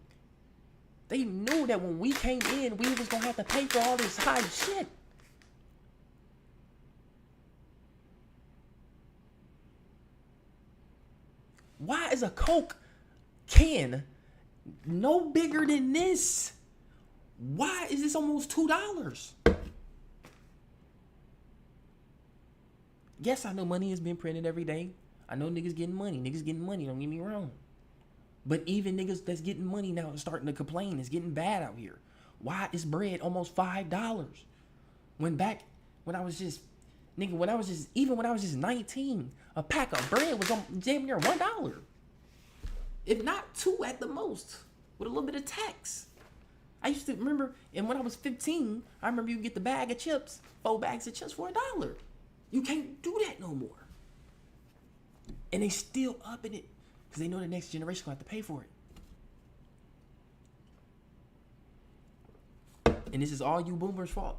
S1: They knew that when we came in, we was gonna have to pay for all this high shit. Why is a Coke can no bigger than this? Why is this almost $2? Yes, I know money is being printed every day. I know niggas getting money. Don't get me wrong. But even niggas that's getting money now are starting to complain. It's getting bad out here. Why is bread almost $5? When I was just 19, a pack of bread was on damn near $1. If not $2 at the most, with a little bit of tax. I used to remember, and when I was 15, I remember you get the bag of chips, 4 bags of chips for $1. You can't do that no more. And they still upping it because they know the next generation gonna have to pay for it. And this is all you boomers' fault.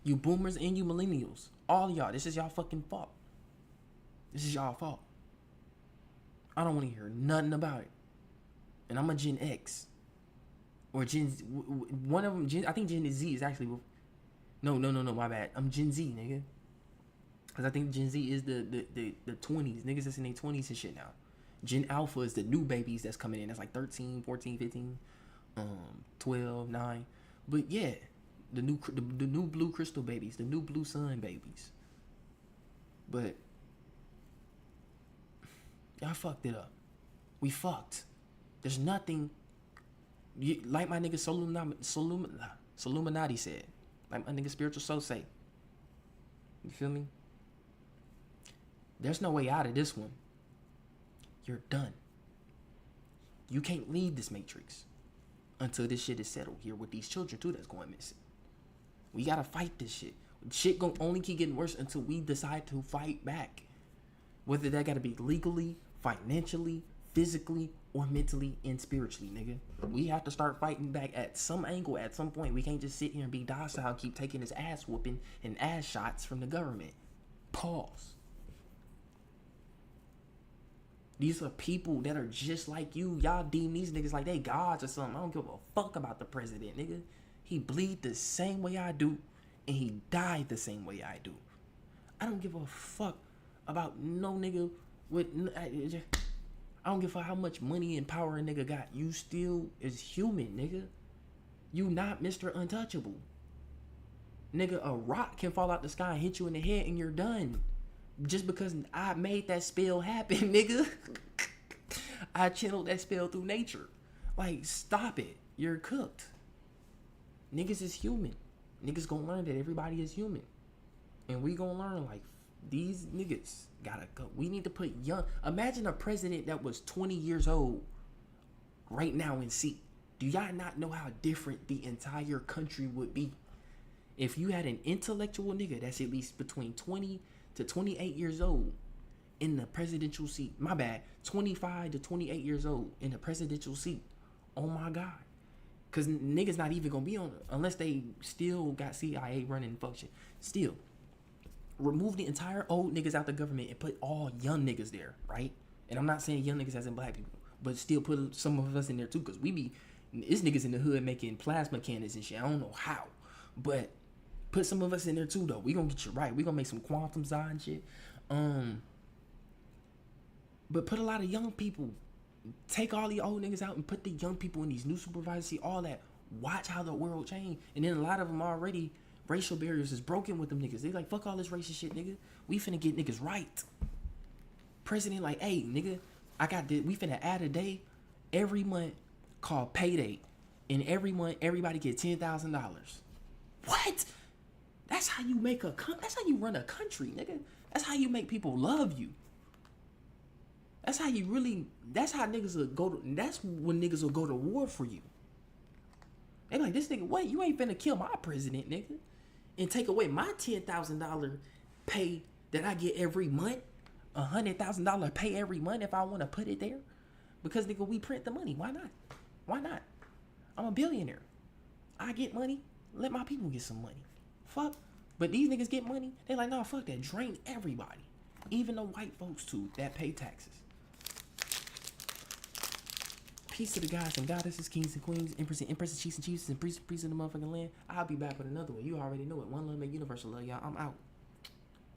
S1: You boomers and you millennials. All y'all. This is y'all fucking fault. This is y'all fault. I don't want to hear nothing about it. And I'm a Gen X. Or Gen Z. One of them, I think Gen Z is actually... No, my bad. I'm Gen Z, nigga. Because I think Gen Z is the 20s. Niggas that's in their 20s and shit now. Gen Alpha is the new babies that's coming in. That's like 13, 14, 15, 12, 9. But yeah, the new blue crystal babies, the new blue sun babies. But y'all fucked it up. We fucked. There's nothing. Like my nigga Soluminati said. Like my nigga Spiritual Soul say. You feel me? There's no way out of this one. You're done. You can't leave this matrix until this shit is settled here with these children too that's going missing. We gotta fight this shit. Shit gonna only keep getting worse until we decide to fight back. Whether that gotta be legally, financially, physically, or mentally and spiritually, nigga. We have to start fighting back at some angle at some point. We can't just sit here and be docile and keep taking this ass whooping and ass shots from the government. Pause. These are people that are just like you. Y'all deem these niggas like they gods or something. I don't give a fuck about the president, nigga. He bleed the same way I do, and he died the same way I do. I don't give a fuck about no nigga with... I don't give a fuck how much money and power a nigga got. You still is human, nigga. You not Mr. Untouchable. Nigga, a rock can fall out the sky and hit you in the head and you're done. Just because I made that spell happen, nigga. I channeled that spell through nature. Like, stop it. You're cooked. Niggas is human. Niggas gonna learn that everybody is human. And we gonna learn, like, these niggas gotta go. We need to put young... Imagine a president that was 20 years old right now in seat. Do y'all not know how different the entire country would be? If you had an intellectual nigga that's at least between 20 to 28 years old in the presidential seat. My bad. 25 to 28 years old in the presidential seat. Oh my God. Because niggas not even going to be on it unless they still got CIA running function. Still. Remove the entire old niggas out the government and put all young niggas there, right? And I'm not saying young niggas as in black people, but still put some of us in there too, because we be, it's niggas in the hood making plasma cannons and shit. I don't know how, but put some of us in there too, though. We gonna get you right. We gonna make some quantum Zod and shit. But put a lot of young people. Take all the old niggas out and put the young people in these new supervisors. See all that. Watch how the world change. And then a lot of them already, racial barriers is broken with them niggas. They like, fuck all this racist shit, nigga. We finna get niggas right. President like, hey, nigga, I got this. We finna add a day every month called payday. And every month, everybody get $10,000. What? That's how you make that's how you run a country, nigga. That's how you make people love you. That's how you really, that's how niggas will that's when niggas will go to war for you. They like, this nigga, wait, you ain't finna kill my president, nigga. And take away my $10,000 pay that I get every month. $100,000 pay every month if I want to put it there. Because, nigga, we print the money. Why not? Why not? I'm a billionaire. I get money. Let my people get some money. Fuck. But these niggas get money. They like, nah, fuck that. Drain everybody. Even the white folks, too, that pay taxes. Peace to the gods and goddesses, kings and queens, empresses, chiefs and chiefs, and priests of the motherfucking land. I'll be back with another one. You already know it. One love, make universal love, y'all. I'm out.